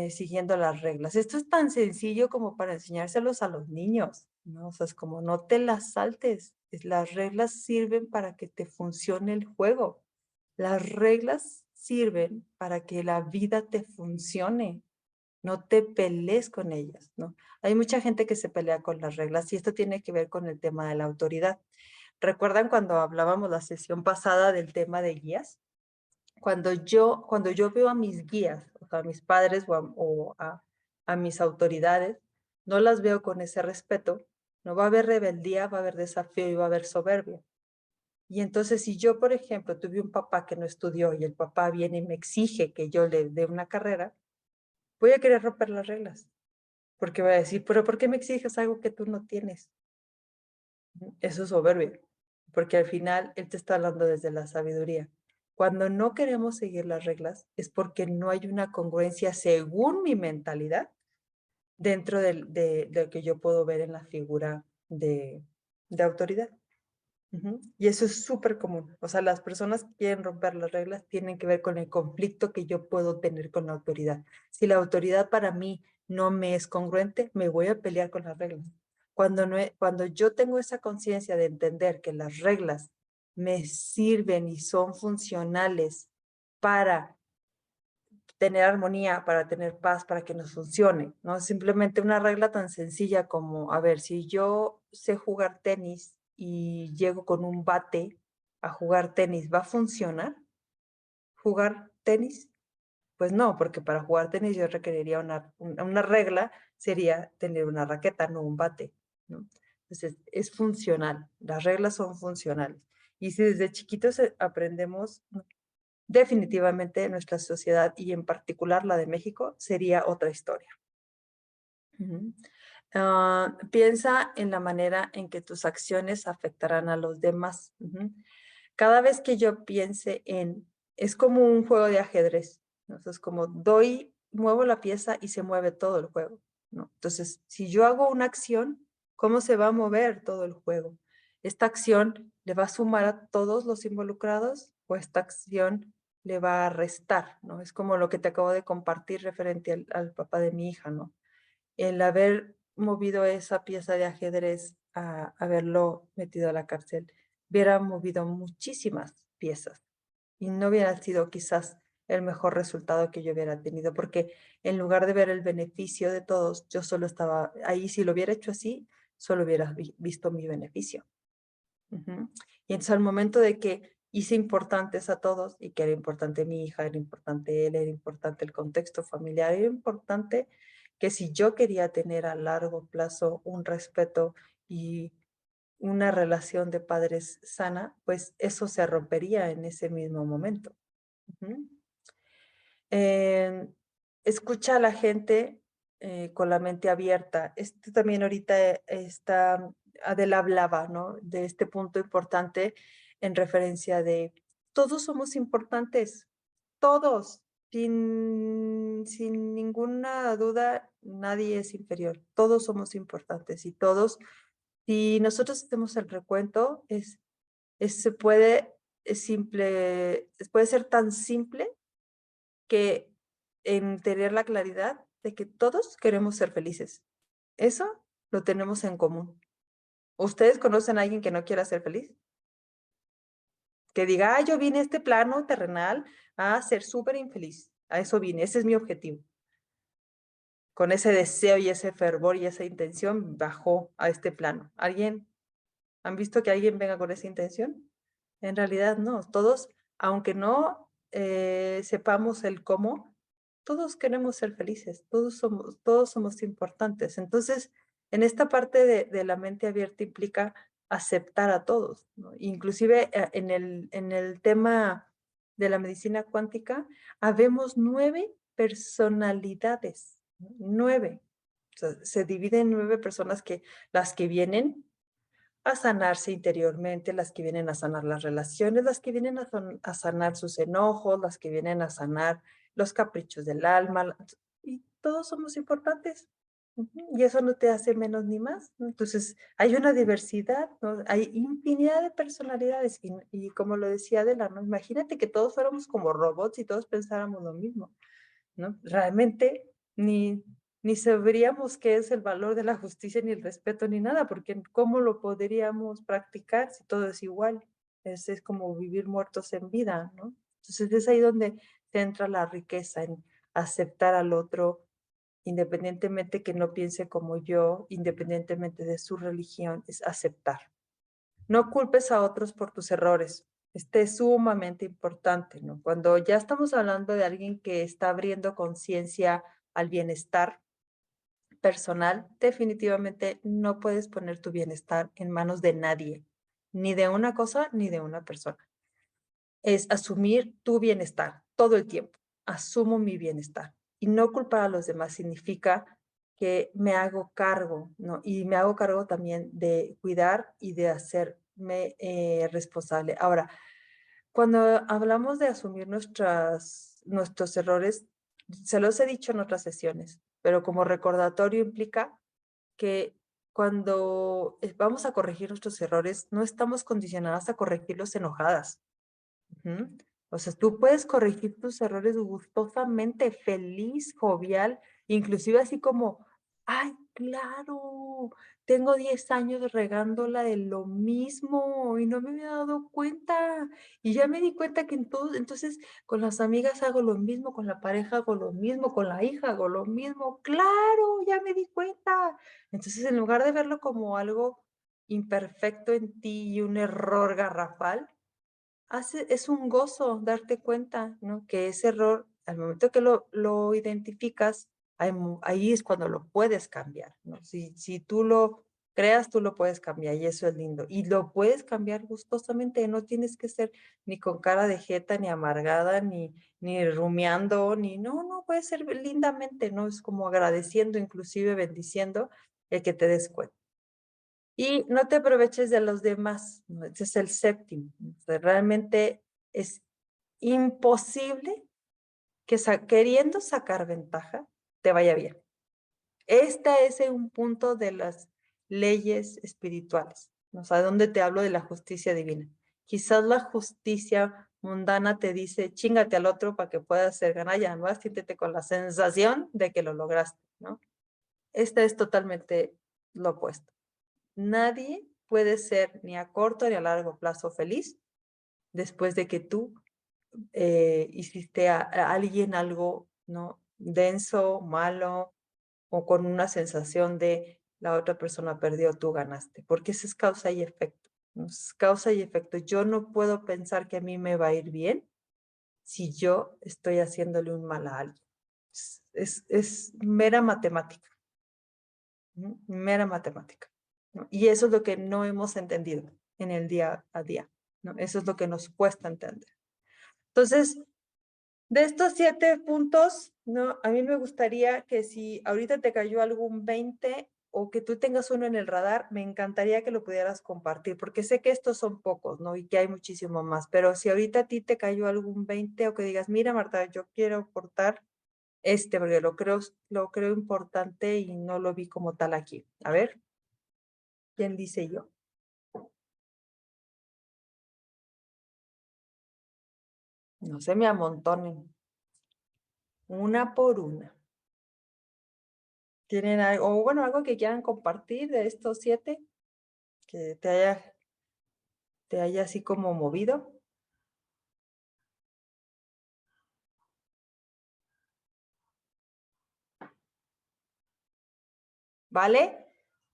siguiendo las reglas. Esto es tan sencillo como para enseñárselos a los niños, ¿no? O sea, es como no te las saltes. Las reglas sirven para que te funcione el juego. Las reglas sirven para que la vida te funcione. No te pelees con ellas, ¿no? Hay mucha gente que se pelea con las reglas y esto tiene que ver con el tema de la autoridad. ¿Recuerdan cuando hablábamos la sesión pasada del tema de guías? Cuando yo veo a mis guías, o sea, a mis padres a mis autoridades, no las veo con ese respeto, no va a haber rebeldía, va a haber desafío y va a haber soberbia. Y entonces, si yo, por ejemplo, tuve un papá que no estudió y el papá viene y me exige que yo le dé una carrera, voy a querer romper las reglas, porque voy a decir, pero ¿por qué me exiges algo que tú no tienes? Eso es soberbia, porque al final él te está hablando desde la sabiduría. Cuando no queremos seguir las reglas es porque no hay una congruencia según mi mentalidad dentro de lo que yo puedo ver en la figura de autoridad. Y eso es súper común. O sea, las personas que quieren romper las reglas tienen que ver con el conflicto que yo puedo tener con la autoridad. Si la autoridad para mí no me es congruente, me voy a pelear con las reglas. Cuando yo tengo esa conciencia de entender que las reglas me sirven y son funcionales para tener armonía, para tener paz, para que nos funcione, ¿no? Simplemente una regla tan sencilla como, a ver, si yo sé jugar tenis y llego con un bate a jugar tenis, ¿va a funcionar jugar tenis? Pues no, porque para jugar tenis yo requeriría una regla, sería tener una raqueta, no un bate, ¿no? Entonces, es funcional, las reglas son funcionales. Y si desde chiquitos aprendemos, definitivamente nuestra sociedad y en particular la de México sería otra historia. Piensa en la manera en que tus acciones afectarán a los demás. Cada vez que yo piense es como un juego de ajedrez, ¿no? Es como muevo la pieza y se mueve todo el juego, ¿no? Entonces, si yo hago una acción, ¿cómo se va a mover todo el juego? ¿Esta acción le va a sumar a todos los involucrados o esta acción le va a restar, ¿no? Es como lo que te acabo de compartir referente al papá de mi hija, ¿no? El haber movido esa pieza de ajedrez a haberlo metido a la cárcel, hubiera movido muchísimas piezas y no hubiera sido quizás el mejor resultado que yo hubiera tenido, porque en lugar de ver el beneficio de todos, yo solo estaba ahí, si lo hubiera hecho así, solo hubiera visto mi beneficio. Y entonces al momento de que hice importantes a todos y que era importante mi hija, era importante él, era importante el contexto familiar, era importante que si yo quería tener a largo plazo un respeto y una relación de padres sana, pues eso se rompería en ese mismo momento. Escucha a la gente con la mente abierta. Esto también ahorita está, Adela hablaba, ¿no? De este punto importante en referencia de todos somos importantes, todos, sin ninguna duda, nadie es inferior, todos somos importantes y todos, si nosotros hacemos el recuento, se puede, puede ser tan simple que en tener la claridad de que todos queremos ser felices. Eso lo tenemos en común. ¿Ustedes conocen a alguien que no quiera ser feliz? Que diga, yo vine a este plano terrenal a ser súper infeliz. A eso vine, ese es mi objetivo. Con ese deseo y ese fervor y esa intención bajó a este plano. ¿Han visto que alguien venga con esa intención? En realidad no. Todos, aunque no sepamos el cómo, todos queremos ser felices, todos somos importantes. Entonces, en esta parte de la mente abierta implica aceptar a todos, ¿no? Inclusive en el tema de la medicina cuántica, habemos 9 personalidades, ¿no? 9. O sea, se divide en 9 personas las que vienen a sanarse interiormente, las que vienen a sanar las relaciones, las que vienen a sanar sus enojos, las que vienen a sanar los caprichos del alma, y todos somos importantes. Y eso no te hace menos ni más, ¿no? Entonces, hay una diversidad, ¿no? Hay infinidad de personalidades y como lo decía Adela, ¿no? Imagínate que todos fuéramos como robots y todos pensáramos lo mismo, ¿no? Realmente ni sabríamos qué es el valor de la justicia, ni el respeto, ni nada, porque ¿cómo lo podríamos practicar si todo es igual? Es como vivir muertos en vida, ¿no? Entonces es ahí donde se entra la riqueza, en aceptar al otro, independientemente que no piense como yo, independientemente de su religión, es aceptar. No culpes a otros por tus errores. Este es sumamente importante, ¿no? Cuando ya estamos hablando de alguien que está abriendo conciencia al bienestar personal, definitivamente no puedes poner tu bienestar en manos de nadie, ni de una cosa ni de una persona. Es asumir tu bienestar todo el tiempo. Asumo mi bienestar. Y no culpar a los demás significa que me hago cargo, ¿no? Y me hago cargo también de cuidar y de hacerme responsable. Ahora, cuando hablamos de asumir nuestros errores, se los he dicho en otras sesiones, pero como recordatorio implica que cuando vamos a corregir nuestros errores, no estamos condicionadas a corregirlos enojadas. Ujú. O sea, tú puedes corregir tus errores gustosamente, feliz, jovial, inclusive así como, ay, claro, tengo 10 años regándola de lo mismo y no me había dado cuenta. Y ya me di cuenta que entonces con las amigas hago lo mismo, con la pareja hago lo mismo, con la hija hago lo mismo. Claro, ya me di cuenta. Entonces, en lugar de verlo como algo imperfecto en ti y un error garrafal, es un gozo darte cuenta, ¿no? Que ese error, al momento que lo identificas, ahí es cuando lo puedes cambiar, ¿no? Si tú lo creas, tú lo puedes cambiar y eso es lindo. Y lo puedes cambiar gustosamente, no tienes que ser ni con cara de jeta, ni amargada, ni rumiando, no, puede ser lindamente, ¿no? Es como agradeciendo, inclusive bendiciendo el que te des cuenta. Y no te aproveches de los demás, ¿no? Ese es el séptimo. O sea, realmente es imposible que queriendo sacar ventaja te vaya bien. Este es un punto de las leyes espirituales, ¿no? O sea, donde te hablo de la justicia divina. Quizás la justicia mundana te dice, chíngate al otro para que puedas ser ganalla, ¿no? Siéntete con la sensación de que lo lograste, ¿no? Esta es totalmente lo opuesto. Nadie puede ser ni a corto ni a largo plazo feliz después de que tú hiciste a alguien algo, ¿no? Denso, malo o con una sensación de la otra persona perdió, tú ganaste, porque eso es causa y efecto, ¿no? Es causa y efecto. Yo no puedo pensar que a mí me va a ir bien si yo estoy haciéndole un mal a alguien. Es mera matemática, ¿no? Mera matemática, ¿no? Y eso es lo que no hemos entendido en el día a día, ¿no? Eso es lo que nos cuesta entender. Entonces, de estos 7 puntos, ¿no? A mí me gustaría que si ahorita te cayó algún 20 o que tú tengas uno en el radar, me encantaría que lo pudieras compartir, porque sé que estos son pocos, ¿no? Y que hay muchísimo más, pero si ahorita a ti te cayó algún 20 o que digas, mira, Marta, yo quiero aportar porque lo creo importante y no lo vi como tal aquí. A ver, ¿quién dice yo? No se me amontonen. Una por una. ¿Tienen algo, o bueno, algo que quieran compartir de estos 7 que te haya así como movido? ¿Vale?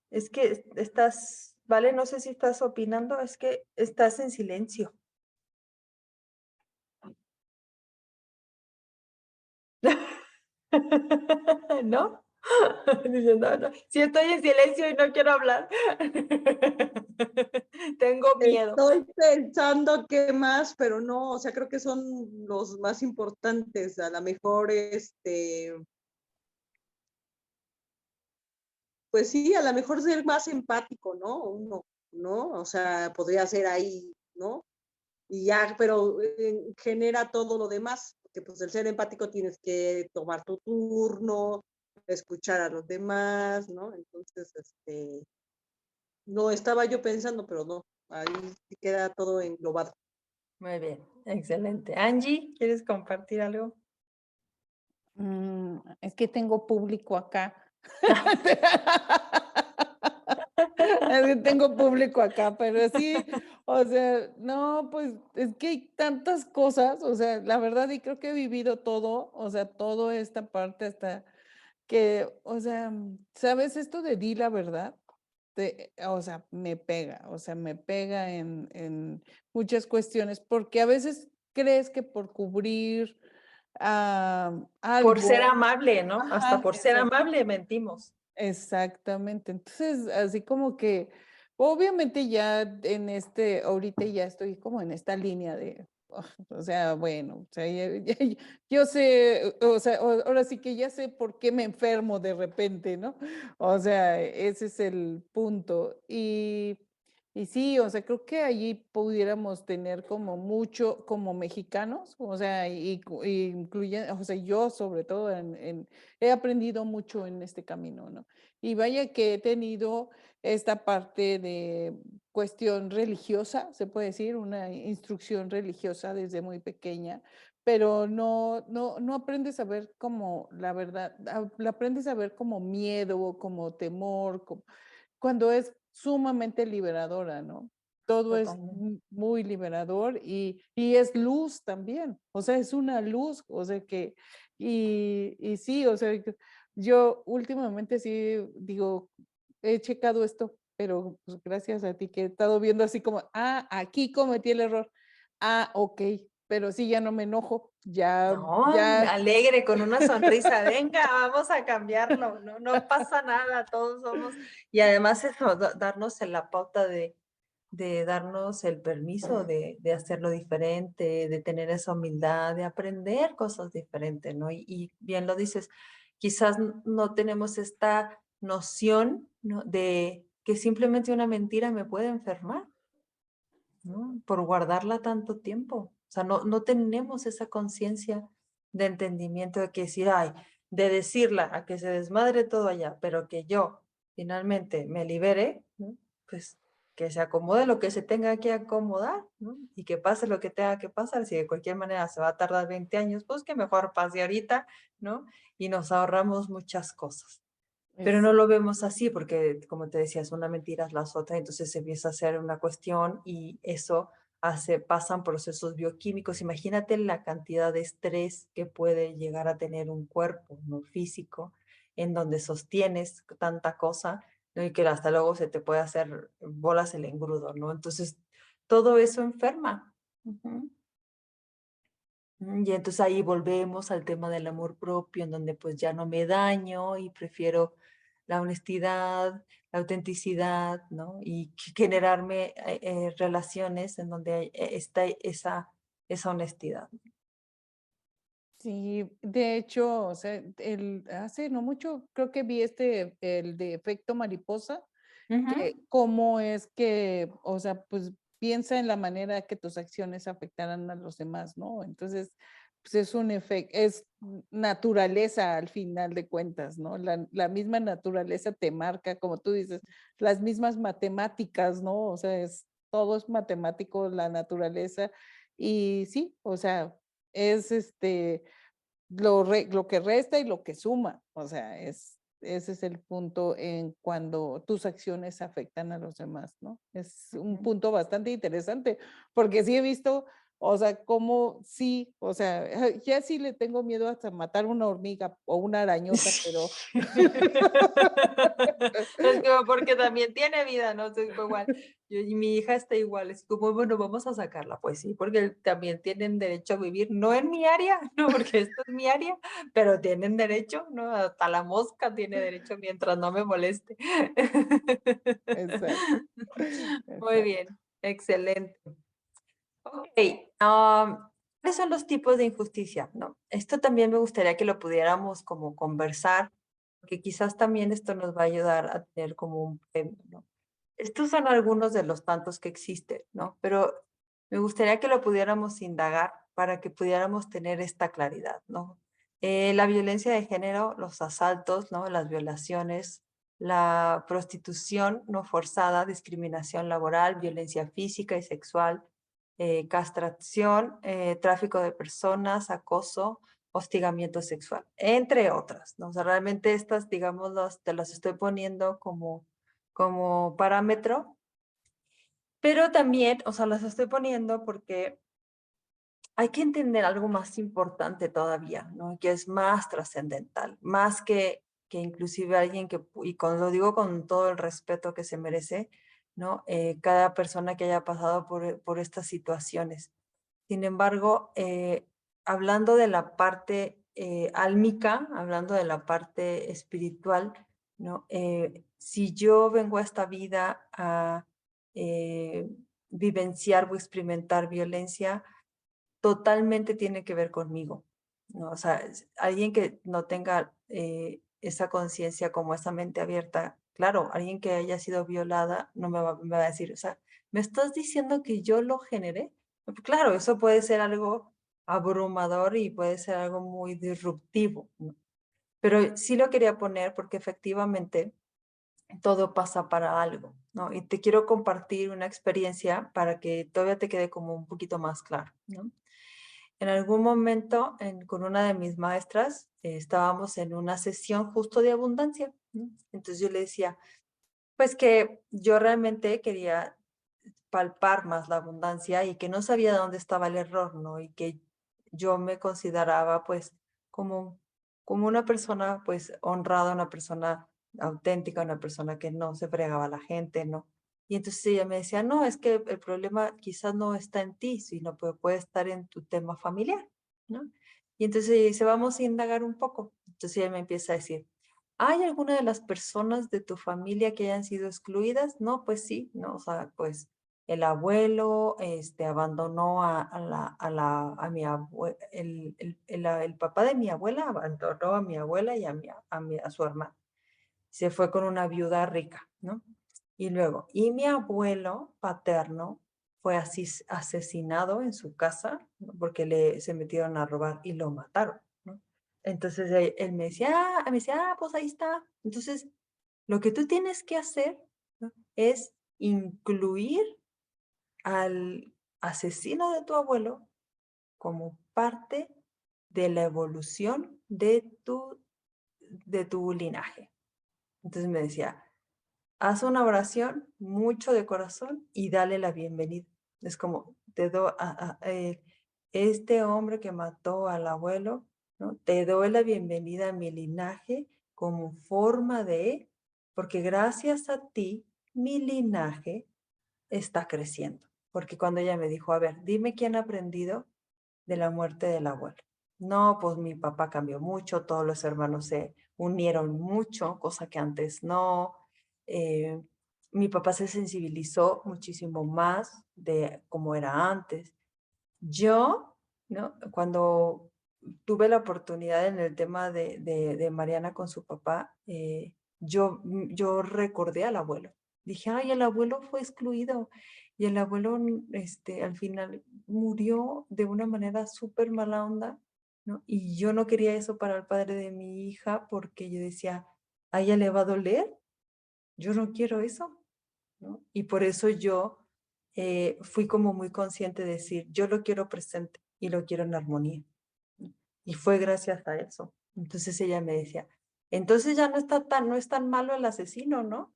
Es que ¿vale? No sé si estás opinando, es que estás en silencio. ¿No? Dice, no, si estoy en silencio y no quiero hablar. Tengo miedo. Estoy pensando qué más, pero no, o sea, creo que son los más importantes. A lo mejor, pues sí, a lo mejor ser más empático, ¿no? Uno, ¿no? O sea, podría ser ahí, ¿no? Y ya, pero genera todo lo demás, porque pues el ser empático tienes que tomar tu turno, escuchar a los demás, ¿no? Entonces, no estaba yo pensando, pero no, ahí sí queda todo englobado. Muy bien, excelente. Angie, ¿quieres compartir algo? Es que tengo público acá. Es que tengo público acá, pero sí, o sea, no, pues es que hay tantas cosas, o sea, la verdad, y creo que he vivido todo, o sea, toda esta parte hasta que, o sea, ¿sabes esto de di la verdad? O sea, me pega en muchas cuestiones, porque a veces crees que por cubrir Por ser algo, amable, ¿no? Hasta ajá, por ser amable mentimos. exactamente. Entonces, así como que, obviamente ya ahorita ya estoy como en esta línea de, o sea, bueno, o sea, yo sé, o sea, ahora sí que ya sé por qué me enfermo de repente, ¿no? O sea, ese es el punto. Y sí, o sea, creo que allí pudiéramos tener como mucho, como mexicanos, o sea, y incluye, o sea, yo sobre todo he aprendido mucho en este camino, ¿no? Y vaya que he tenido esta parte de cuestión religiosa, se puede decir, una instrucción religiosa desde muy pequeña, pero no aprendes a ver como la verdad, la aprendes a ver como miedo, como temor, cuando es sumamente liberadora, ¿no? Todo es Totalmente. muy liberador y es luz también, o sea, es una luz, o sea que, y sí, o sea, yo últimamente sí digo, he checado esto, pero pues, gracias a ti que he estado viendo así como, aquí cometí el error, ok, pero sí, ya no me enojo, No, ya, alegre, con una sonrisa, venga, vamos a cambiarlo, no, no pasa nada, todos somos, y además eso, darnos la pauta de darnos el permiso de hacerlo diferente, de tener esa humildad, de aprender cosas diferentes, ¿no? Y bien lo dices, quizás no tenemos esta noción, ¿no? De que simplemente una mentira me puede enfermar, ¿no? Por guardarla tanto tiempo. O sea, no tenemos esa conciencia de entendimiento de que decir, ay, de decirla a que se desmadre todo allá, pero que yo finalmente me libere, ¿no? Pues que se acomode lo que se tenga que acomodar, ¿no? Y que pase lo que tenga que pasar. Si de cualquier manera se va a tardar 20 años, pues que mejor pase ahorita, ¿no? Y nos ahorramos muchas cosas. Pero es, no lo vemos así porque, como te decías, una mentira es las otras, entonces se empieza a hacer una cuestión y eso pasan procesos bioquímicos. Imagínate la cantidad de estrés que puede llegar a tener un cuerpo, ¿no? Físico, en donde sostienes tanta cosa, ¿no? Y que hasta luego se te puede hacer bolas el engrudo, ¿no? Entonces, todo eso enferma. Ujú. Y entonces ahí volvemos al tema del amor propio, en donde pues ya no me daño y prefiero la honestidad, la autenticidad, ¿no? Y generarme relaciones en donde está esa honestidad. Sí, de hecho, o sea, hace no mucho creo que vi el de efecto mariposa, que Ujú. cómo es que, o sea, pues piensa en la manera que tus acciones afectarán a los demás, ¿no? Entonces, pues es un efecto, es naturaleza al final de cuentas, ¿no? La misma naturaleza te marca, como tú dices, las mismas matemáticas, ¿no? O sea, todo es matemático, la naturaleza, y sí, o sea, es lo que resta y lo que suma, o sea, ese es el punto en cuando tus acciones afectan a los demás, ¿no? Es un Ujú. punto bastante interesante, porque sí he visto, o sea, cómo sí, o sea, ya sí le tengo miedo hasta matar una hormiga o una arañota, pero Es como porque también tiene vida, ¿no? Entonces, fue igual. Y mi hija está igual, es como, bueno, vamos a sacarla. Pues sí, porque también tienen derecho a vivir, no en mi área, no, porque esto es mi área, pero tienen derecho, ¿no? Hasta la mosca tiene derecho mientras no me moleste. exacto, Muy exacto. bien, excelente. Ok, ¿cuáles son los tipos de injusticia? ¿No? Esto también me gustaría que lo pudiéramos como conversar, porque quizás también esto nos va a ayudar a tener como un premio, ¿no? estos son algunos de los tantos que existen, ¿no? Pero me gustaría que lo pudiéramos indagar para que pudiéramos tener esta claridad, ¿no? La violencia de género, los asaltos, ¿no? Las violaciones, la prostitución no forzada, discriminación laboral, violencia física y sexual, castración, tráfico de personas, acoso, hostigamiento sexual, entre otras, ¿no? O sea, realmente estas, digamos, te las estoy poniendo como parámetro, pero también, o sea, las estoy poniendo porque hay que entender algo más importante todavía, ¿no? Que es más trascendental, más que inclusive alguien que, y cuando lo digo con todo el respeto que se merece, ¿no? Cada persona que haya pasado por estas situaciones. Sin embargo, hablando de la parte álmica, hablando de la parte espiritual, ¿no? Si yo vengo a esta vida a eh, vivenciar o experimentar violencia, totalmente tiene que ver conmigo, ¿no? O sea, alguien que no tenga esa conciencia como esa mente abierta, claro, alguien que haya sido violada no me va a decir, o sea, ¿me estás diciendo que yo lo generé? Claro, eso puede ser algo abrumador y puede ser algo muy disruptivo, ¿no? Pero sí lo quería poner porque efectivamente todo pasa para algo, ¿no? Y te quiero compartir una experiencia para que todavía te quede como un poquito más claro, ¿no? En algún momento, con una de mis maestras, estábamos en una sesión justo de abundancia, ¿no? Entonces yo le decía, pues que yo realmente quería palpar más la abundancia y que no sabía dónde estaba el error, ¿no? Y que yo me consideraba pues como, como una persona pues honrada, una persona auténtica, una persona que no se fregaba a la gente, ¿no? Y entonces ella me decía, no, es que el problema quizás no está en ti, sino puede estar en tu tema familiar, ¿no? Y entonces ella dice, vamos a indagar un poco. Entonces ella me empieza a decir, ¿hay alguna de las personas de tu familia que hayan sido excluidas? No, pues sí, no, o sea, pues el abuelo abandonó a mi abue- el papá de mi abuela abandonó a mi abuela y a su hermana. Se fue con una viuda rica, ¿no? Y luego, y mi abuelo paterno fue asesinado en su casa, ¿no? Porque se metieron a robar y lo mataron, ¿no? Entonces él me decía, pues ahí está. Entonces, lo que tú tienes que hacer, ¿no? Es incluir al asesino de tu abuelo como parte de la evolución de tu linaje. Entonces me decía, haz una oración mucho de corazón y dale la bienvenida. Es como, te doy este hombre que mató al abuelo, ¿no? Te doy la bienvenida a mi linaje como forma de, porque gracias a ti, mi linaje está creciendo. Porque cuando ella me dijo, a ver, dime quién ha aprendido de la muerte del abuelo. No, pues mi papá cambió mucho, todos los hermanos se unieron mucho, cosa que antes no. Eh, Mi papá se sensibilizó muchísimo más de cómo era antes. Yo, ¿no? Cuando tuve la oportunidad en el tema de Mariana con su papá, yo recordé al abuelo. Dije, ay, el abuelo fue excluido y el abuelo al final murió de una manera súper mala onda, ¿no? Y yo no quería eso para el padre de mi hija porque yo decía, a ella le va a doler, yo no quiero eso, ¿no? Y por eso yo fui como muy consciente de decir, yo lo quiero presente y lo quiero en armonía. ¿No? Y fue gracias a eso. Entonces ella me decía, entonces ya no es tan malo el asesino, ¿no?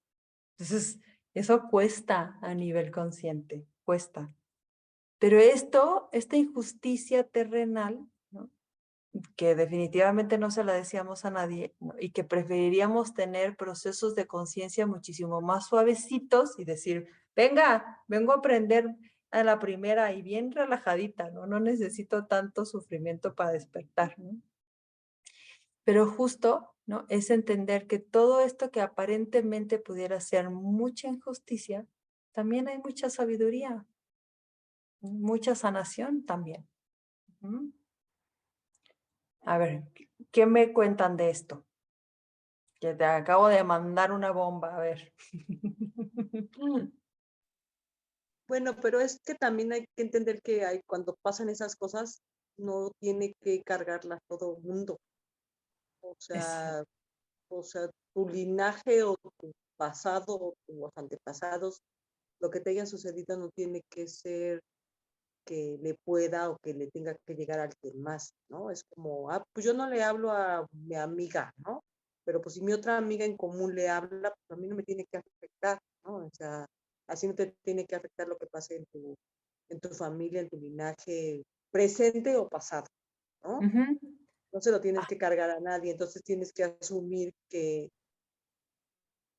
Entonces, eso cuesta a nivel consciente, cuesta. Pero esta injusticia terrenal, ¿no? Que definitivamente no se la decíamos a nadie, ¿no? Y que preferiríamos tener procesos de conciencia muchísimo más suavecitos y decir, venga, vengo a aprender a la primera y bien relajadita, ¿no? No necesito tanto sufrimiento para despertar, ¿no? Pero justo, ¿no? Es entender que todo esto que aparentemente pudiera ser mucha injusticia, también hay mucha sabiduría, mucha sanación también. ¿Mm? A ver, ¿qué me cuentan de esto? Que te acabo de mandar una bomba, a ver. Bueno, pero es que también hay que entender que cuando pasan esas cosas, no tiene que cargarlas todo el mundo. O Exacto. sea, o sea, tu linaje o tu pasado o tus antepasados, lo que te haya sucedido no tiene que ser que le pueda o que le tenga que llegar a alguien más, ¿no? Es como, pues yo no le hablo a mi amiga, ¿no? Pero pues si mi otra amiga en común le habla, pues a mí no me tiene que afectar, ¿no? O sea, así no te tiene que afectar lo que pase en tu familia, en tu linaje presente o pasado, ¿no? Ujú. No se lo tienes que cargar a nadie, entonces tienes que asumir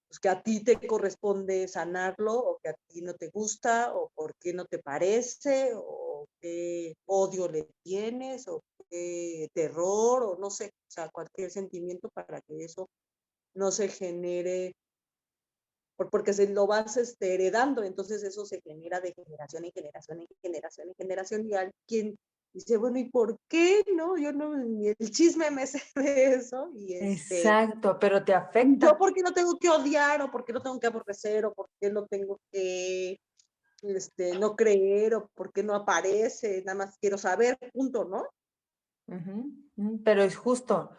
pues, que a ti te corresponde sanarlo o que a ti no te gusta o por qué no te parece o qué odio le tienes o qué terror o no sé, o sea, cualquier sentimiento para que eso no se genere, porque se lo vas heredando, entonces eso se genera de generación en generación en generación en generación y alguien dice, bueno, ¿y por qué? No, yo no, ni el chisme me sé de eso y Exacto, pero te yo afecta. por qué no tengo que odiar o por qué no tengo que aborrecer o por qué no tengo que no creer o por qué no aparece, nada más quiero saber, punto, ¿no? Ujú, pero es justo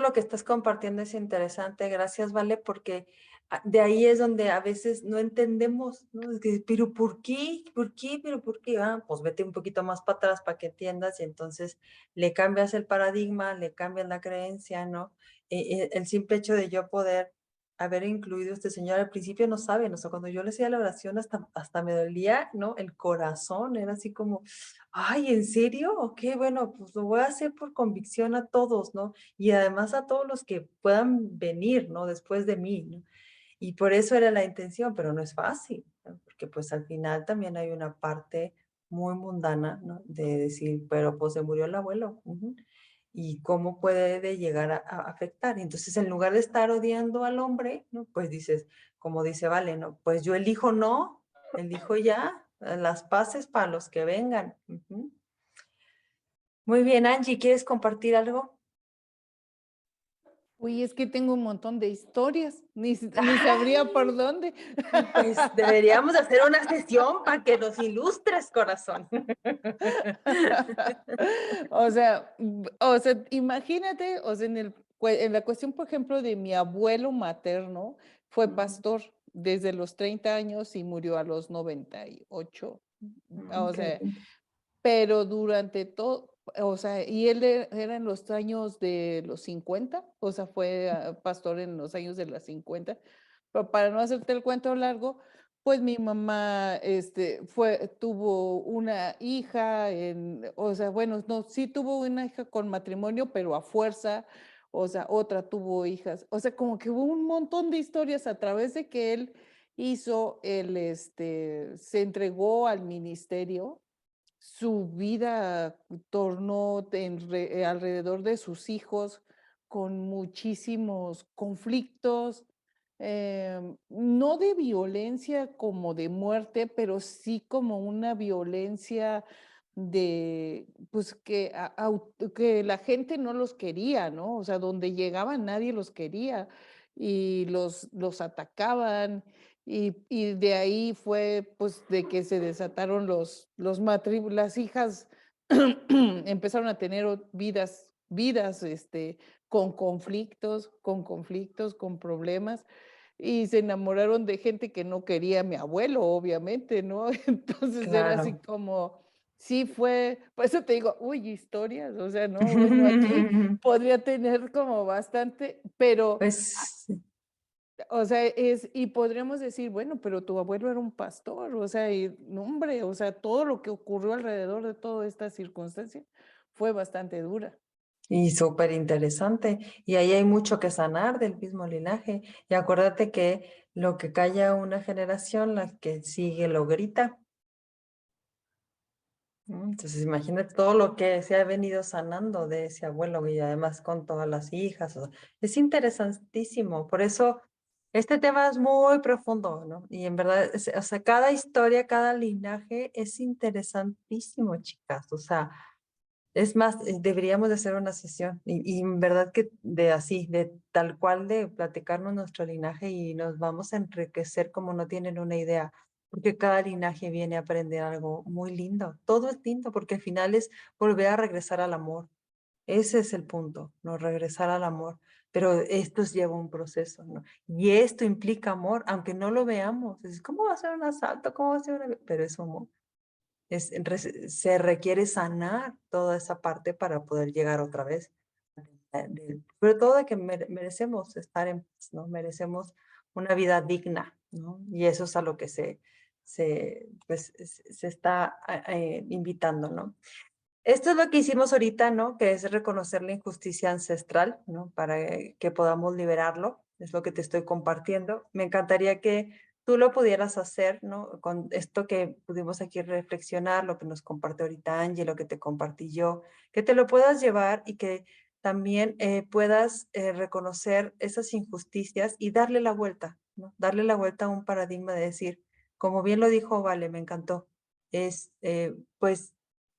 lo que estás compartiendo es interesante, gracias, Vale, porque de ahí es donde a veces no entendemos, ¿no? Es que, pero ¿por qué? ¿Por qué? ¿Pero por qué? Pues vete un poquito más para atrás para que entiendas y entonces le cambias el paradigma, le cambias la creencia, ¿no? El simple hecho de yo poder haber incluido a este señor al principio no saben, o sea, cuando yo le hacía la oración hasta me dolía, ¿no? El corazón era así como, ay, ¿en serio? Ok, bueno, pues lo voy a hacer por convicción a todos, ¿no? Y además a todos los que puedan venir, ¿no? Después de mí, ¿no? Y por eso era la intención, pero no es fácil, ¿no? Porque pues al final también hay una parte muy mundana, ¿no? De decir, pero pues se murió el abuelo. Ujú. ¿Y cómo puede llegar a afectar? Y entonces en lugar de estar odiando al hombre, ¿no? Pues dices, como dice Vale, ¿no? Pues yo elijo no, elijo ya las paces para los que vengan. Ujú. Muy bien, Angie, ¿quieres compartir algo? Uy, es que tengo un montón de historias, ni sabría por dónde. Pues deberíamos hacer una sesión para que nos ilustres, corazón. O sea, imagínate, o sea, en la cuestión, por ejemplo, de mi abuelo materno, fue pastor desde los 30 años y murió a los 98. O Qué sea, lindo. pero durante todo, o sea, y él era en los años de los 50, o sea, fue pastor en los años de los 50. Pero para no hacerte el cuento largo, pues mi mamá tuvo una hija, o sea, bueno, no, sí tuvo una hija con matrimonio, pero a fuerza, o sea, otra tuvo hijas, o sea, como que hubo un montón de historias a través de que él se entregó al ministerio. Su vida tornó alrededor de sus hijos con muchísimos conflictos, no de violencia como de muerte, pero sí como una violencia de, pues que la gente no los quería, ¿no? O sea, donde llegaban nadie los quería y los atacaban y de ahí fue, pues, de que se desataron las hijas empezaron a tener vidas, con problemas, y se enamoraron de gente que no quería a mi abuelo, obviamente, ¿no? Entonces era así Claro. como, sí fue, por eso te digo, uy, historias, o sea, no, uno aquí podría tener como bastante, pero Pues o sea, y podríamos decir, bueno, pero tu abuelo era un pastor, o sea, y no, hombre, o sea, todo lo que ocurrió alrededor de toda esta circunstancia fue bastante dura. y súper interesante. Y ahí hay mucho que sanar del mismo linaje. Y acuérdate que lo que calla una generación, la que sigue lo grita. Entonces, imagínate todo lo que se ha venido sanando de ese abuelo y además con todas las hijas. Es interesantísimo. Por eso, este tema es muy profundo, ¿no? Y en verdad, o sea, cada historia, cada linaje es interesantísimo, chicas. O sea, Es más, deberíamos de hacer una sesión y en verdad que de así, de tal cual de platicarnos nuestro linaje y nos vamos a enriquecer como no tienen una idea, porque cada linaje viene a aprender algo muy lindo. Todo es lindo porque al final es volver a regresar al amor. Ese es el punto, ¿no? Regresar al amor. Pero esto lleva un proceso, ¿no? Y esto implica amor, aunque no lo veamos. Es, ¿cómo va a ser un asalto? ¿Cómo va a ser una... Pero es amor. Se requiere sanar toda esa parte para poder llegar otra vez. Sobre todo de que merecemos estar en paz, ¿no? Merecemos una vida digna, ¿no? Y eso es a lo que pues, se está invitando, ¿no? Esto es lo que hicimos ahorita, ¿no? Que es reconocer la injusticia ancestral, ¿no? Para que podamos liberarlo. Es lo que te estoy compartiendo. Me encantaría que tú lo pudieras hacer, ¿no? Con esto que pudimos aquí reflexionar, lo que nos comparte ahorita Angie, lo que te compartí yo, que te lo puedas llevar y que también puedas reconocer esas injusticias y darle la vuelta, ¿no? Darle la vuelta a un paradigma de decir, como bien lo dijo Vale, me encantó, es pues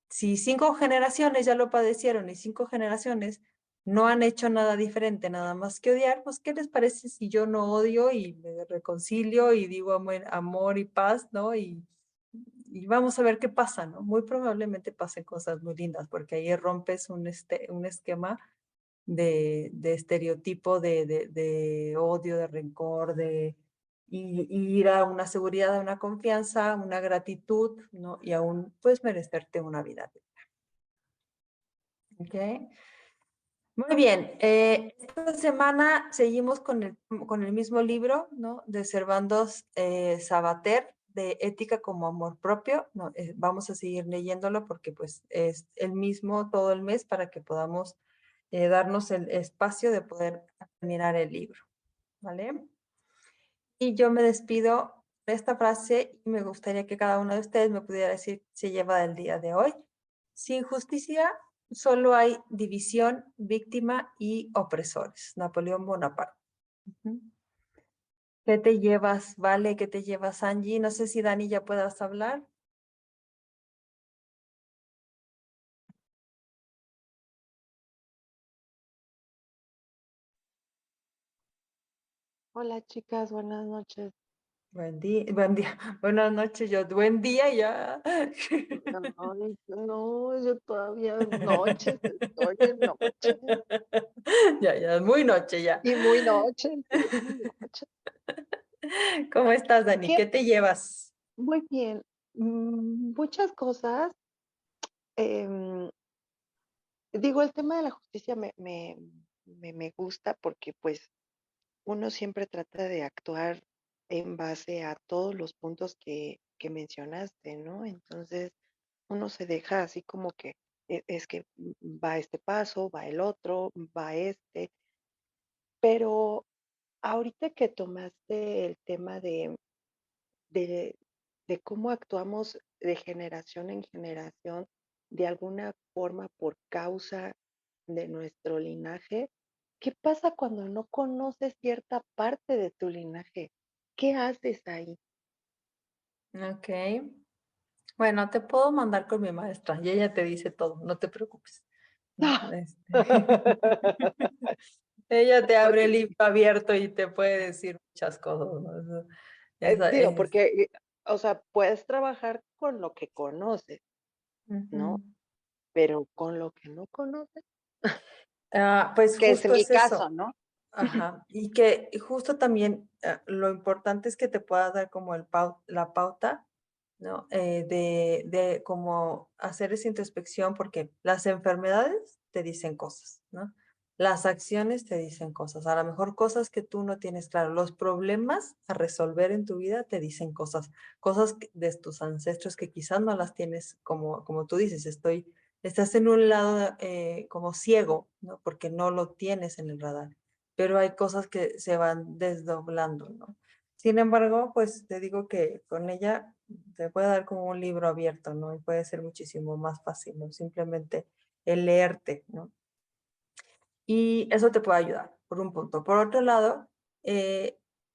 si 5 generaciones ya lo padecieron y 5 generaciones no han hecho nada diferente, nada más que odiar, pues ¿qué les parece si yo no odio y me reconcilio y digo amor y paz, ¿no? Y vamos a ver qué pasa, ¿no? Muy probablemente pasen cosas muy lindas, porque ahí rompes un esquema de estereotipo, de odio, de rencor, y ir a una seguridad, a una confianza, una gratitud, ¿no? Y aún, pues, merecerte una vida. ¿Ok? Muy bien. Esta semana seguimos con el mismo libro, ¿no? De Servandos Sabater, de Ética como Amor Propio, ¿no? Vamos a seguir leyéndolo porque, pues, es el mismo todo el mes para que podamos darnos el espacio de poder terminar el libro, ¿vale? Y yo me despido de esta frase y me gustaría que cada uno de ustedes me pudiera decir qué se lleva del día de hoy. Sin justicia solo hay división, víctima y opresores. Napoleón Bonaparte. Ujú. ¿Qué te llevas, Vale? ¿Qué te llevas, Angie? No sé si Dani ya puedas hablar. Hola chicas, buenas noches. Buen día, buenas noches, yo, buen día ya. Ay, no, yo todavía noche, estoy en noche. Ya, ya, muy noche ya. Y muy noche, sí, muy noche. ¿Cómo estás, Dani? ¿Qué? ¿Qué te llevas? Muy bien. Muchas cosas. em, Digo, el tema de la justicia me gusta porque pues uno siempre trata de actuar en base a todos los puntos que mencionaste, ¿no? Entonces, uno se deja así como que es que va este paso, va el otro, va este, pero ahorita que tomaste el tema de, de cómo actuamos de generación en generación, de alguna forma por causa de nuestro linaje, ¿qué pasa cuando no conoces cierta parte de tu linaje? ¿Qué haces ahí? Ok. Bueno, te puedo mandar con mi maestra y ella te dice todo, no te preocupes. ¿No? Ella te abre el Ok, libro abierto y te puede decir muchas cosas, ¿no? digo, porque, o sea, puedes trabajar con lo que conoces, ¿no? Ujú. Pero con lo que no conoces, Pues que es justo mi es caso, eso. ¿no? Ajá. Y que justo también lo importante es que te pueda dar como la pauta, ¿no? De cómo hacer esa introspección, porque las enfermedades te dicen cosas, ¿no? Las acciones te dicen cosas, a lo mejor cosas que tú no tienes claro, los problemas a resolver en tu vida te dicen cosas, de tus ancestros que quizás no las tienes como tú dices, estás en un lado como ciego, ¿no? Porque no lo tienes en el radar, pero hay cosas que se van desdoblando, ¿no? Sin embargo, pues te digo que con ella te puede dar como un libro abierto, ¿no? Y puede ser muchísimo más fácil, ¿no? Simplemente el leerte, ¿no? Y eso te puede ayudar, por un punto. Por otro lado,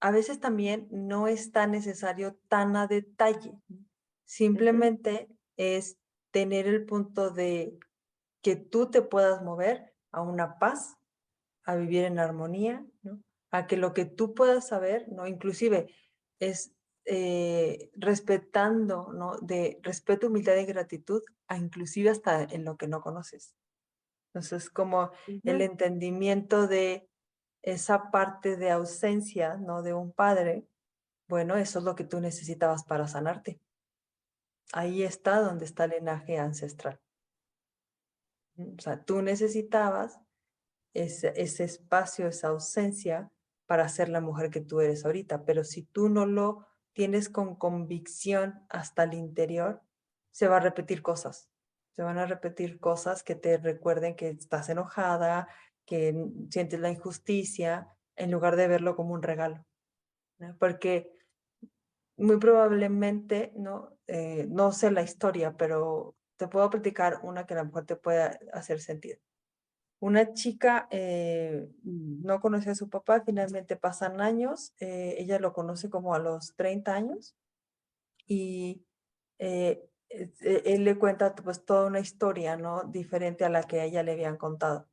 a veces también no es tan necesario tan a detalle, ¿no? Ujú. Simplemente es tener el punto de que tú te puedas mover a una paz, a vivir en armonía, ¿no? A que lo que tú puedas saber, ¿no? Inclusive es respetando, ¿no? De respeto, humildad y gratitud, a inclusive hasta en lo que no conoces. Entonces, como el Ujú. entendimiento de esa parte de ausencia, ¿no? De un padre, bueno, eso es lo que tú necesitabas para sanarte. Ahí está donde está el linaje ancestral. O sea, tú necesitabas ese espacio, esa ausencia para ser la mujer que tú eres ahorita. Pero si tú no lo tienes con convicción hasta el interior, se va a repetir cosas. Se van a repetir cosas que te recuerden que estás enojada, que sientes la injusticia, en lugar de verlo como un regalo, ¿no? Porque muy probablemente, ¿no? No sé la historia, pero te puedo platicar una que a lo mejor te pueda hacer sentido. Una chica no conocía a su papá, finalmente pasan años, ella lo conoce como a los 30 años y él le cuenta pues toda una historia, ¿no? Diferente a la que a ella le habían contado.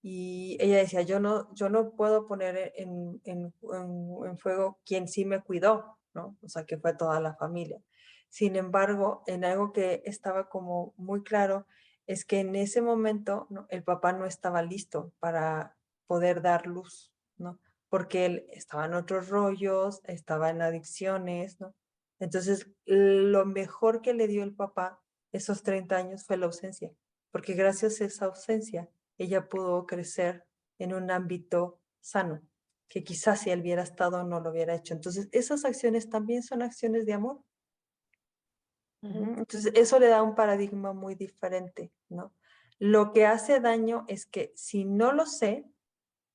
Y ella decía, yo no puedo poner en fuego quien sí me cuidó, ¿no? O sea, que fue toda la familia. Sin embargo, en algo que estaba como muy claro, es que en ese momento, ¿no? El papá no estaba listo para poder dar luz, ¿no? Porque él estaba en otros rollos, estaba en adicciones, ¿no? Entonces, lo mejor que le dio el papá esos 30 años fue la ausencia, porque gracias a esa ausencia, ella pudo crecer en un ámbito sano, que quizás si él hubiera estado no lo hubiera hecho. Entonces, esas acciones también son acciones de amor. Entonces, eso le da un paradigma muy diferente, ¿no? Lo que hace daño es que si no lo sé,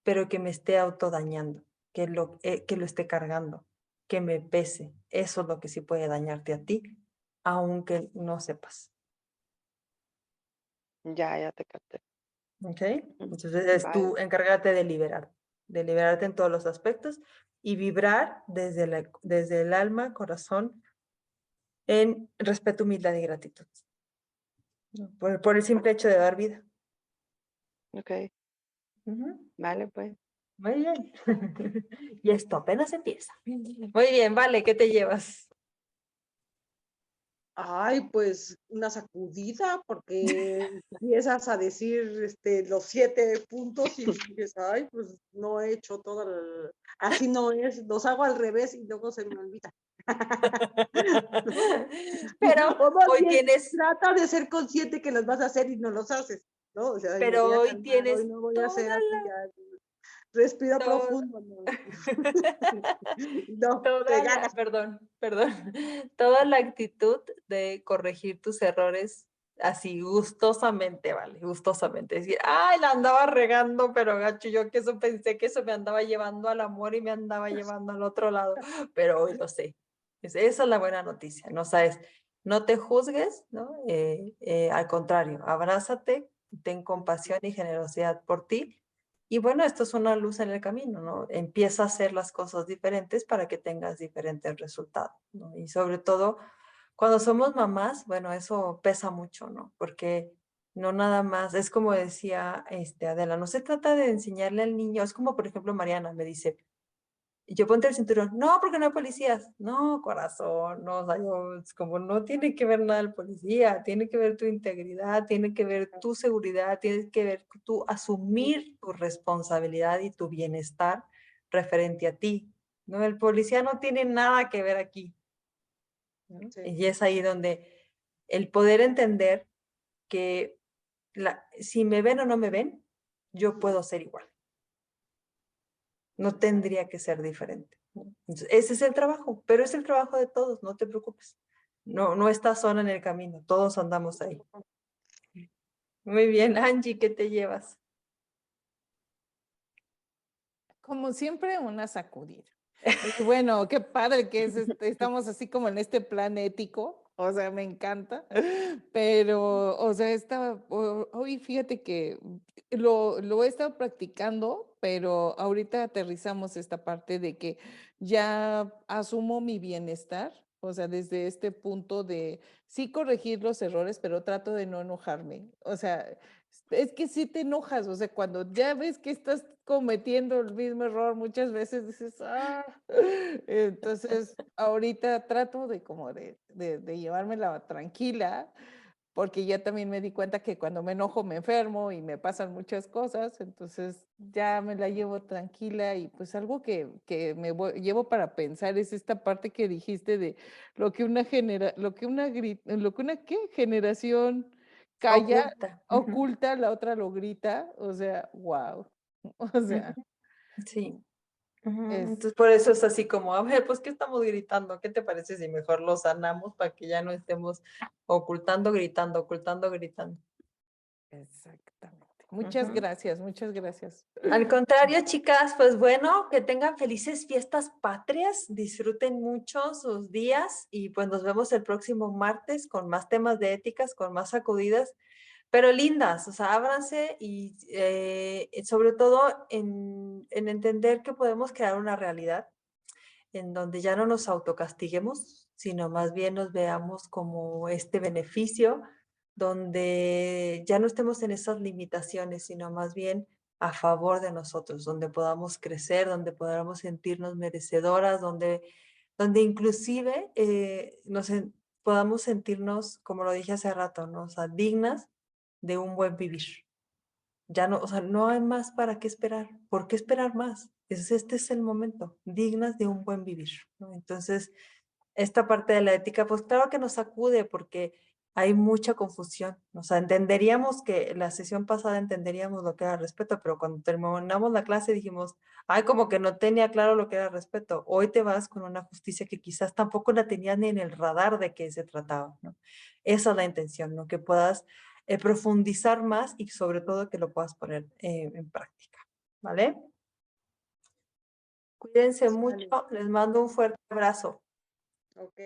pero que me esté autodañando, que lo esté cargando, que me pese, eso es lo que sí puede dañarte a ti, aunque no sepas. Ya te capté. ¿Ok? Ujú. Entonces es tú Vale. encárgate de liberarte en todos los aspectos y vibrar desde el alma, corazón, en respeto, humildad y gratitud, ¿no? Por el simple hecho de dar vida. Ok, Ujú. vale, pues. Muy bien. Y esto apenas empieza. Muy bien, vale, ¿qué te llevas? Ay, pues una sacudida, porque empiezas a decir los 7 puntos y dices, ay, pues no he hecho todo así no es, los hago al revés y luego se me olvida. Pero O más hoy bien, tienes, trata de ser consciente que los vas a hacer y no los haces, ¿no? O sea, ay, me voy pero a hoy calmar, hoy tienes no voy a toda hacer así, ya, respira toda, profundo, no, no, te toda la, ganas. perdón, toda la actitud de corregir tus errores así gustosamente, ¿vale? Gustosamente. Decir, ay, la andaba regando, pero gacho, yo que eso pensé que eso me andaba llevando al amor y me andaba llevando al otro lado, pero hoy lo sé. Esa es la buena noticia, ¿no? Sabes, no te juzgues, ¿no? Al contrario, abrázate, ten compasión y generosidad por ti. Y bueno, esto es una luz en el camino, ¿no? Empieza a hacer las cosas diferentes para que tengas diferentes resultados, ¿no? Y sobre todo, cuando somos mamás, bueno, eso pesa mucho, ¿no? Porque no nada más, es como decía Adela, no se trata de enseñarle al niño, es como por ejemplo Mariana me dice, y yo ponte el cinturón, no, porque no hay policías. No, corazón, no, o sea, es como no tiene que ver nada el policía, tiene que ver tu integridad, tiene que ver tu seguridad, tiene que ver tu asumir tu responsabilidad y tu bienestar referente a ti. No, el policía no tiene nada que ver aquí, ¿no? Sí. Y es ahí donde el poder entender que si me ven o no me ven, yo puedo ser igual. No tendría que ser diferente, ¿no? Entonces, ese es el trabajo, pero es el trabajo de todos, no te preocupes. No, no estás sola en el camino, todos andamos ahí. Muy bien, Angie, ¿qué te llevas? Como siempre, una sacudida. Y bueno, qué padre que es, estamos así como en este plan ético, o sea, me encanta, pero, o sea, hoy fíjate que lo he estado practicando, pero ahorita aterrizamos esta parte de que ya asumo mi bienestar, o sea, desde este punto de sí corregir los errores, pero trato de no enojarme, o sea, Es que sí te enojas, o sea, cuando ya ves que estás cometiendo el mismo error, muchas veces dices, ah, entonces ahorita trato de como de llevármela tranquila, porque ya también me di cuenta que cuando me enojo me enfermo y me pasan muchas cosas, entonces ya me la llevo tranquila y pues algo que llevo para pensar es esta parte que dijiste de lo que una ¿qué? Generación calla, Oculta. Ujú, oculta, la otra lo grita, o sea, wow, o sea, ujú, sí. Ujú, es entonces, por eso es así como, a ver, pues, ¿qué estamos gritando? ¿Qué te parece si mejor lo sanamos para que ya no estemos ocultando, gritando, ocultando, gritando? exactamente. Muchas Ujú. gracias, muchas gracias. Al contrario, chicas, pues bueno, que tengan felices fiestas patrias, disfruten mucho sus días y pues nos vemos el próximo martes con más temas de éticas, con más sacudidas, pero lindas, o sea, ábranse y sobre todo en entender que podemos crear una realidad en donde ya no nos autocastiguemos, sino más bien nos veamos como este beneficio, donde ya no estemos en esas limitaciones, sino más bien a favor de nosotros, donde podamos crecer, donde podamos sentirnos merecedoras, donde inclusive podamos sentirnos, como lo dije hace rato, ¿no? O sea, dignas de un buen vivir. Ya no, o sea, no hay más para qué esperar. ¿Por qué esperar más? Este es el momento, dignas de un buen vivir, ¿no? Entonces, esta parte de la ética, pues claro que nos sacude porque hay mucha confusión. O sea, entenderíamos que la sesión pasada entenderíamos lo que era respeto, pero cuando terminamos la clase dijimos, ay, como que no tenía claro lo que era respeto. Hoy te vas con una justicia que quizás tampoco la tenías ni en el radar de qué se trataba, ¿no? Esa es la intención, ¿no? Que puedas profundizar más y sobre todo que lo puedas poner en práctica, ¿vale? Cuídense Sale. mucho, les mando un fuerte abrazo. Ok.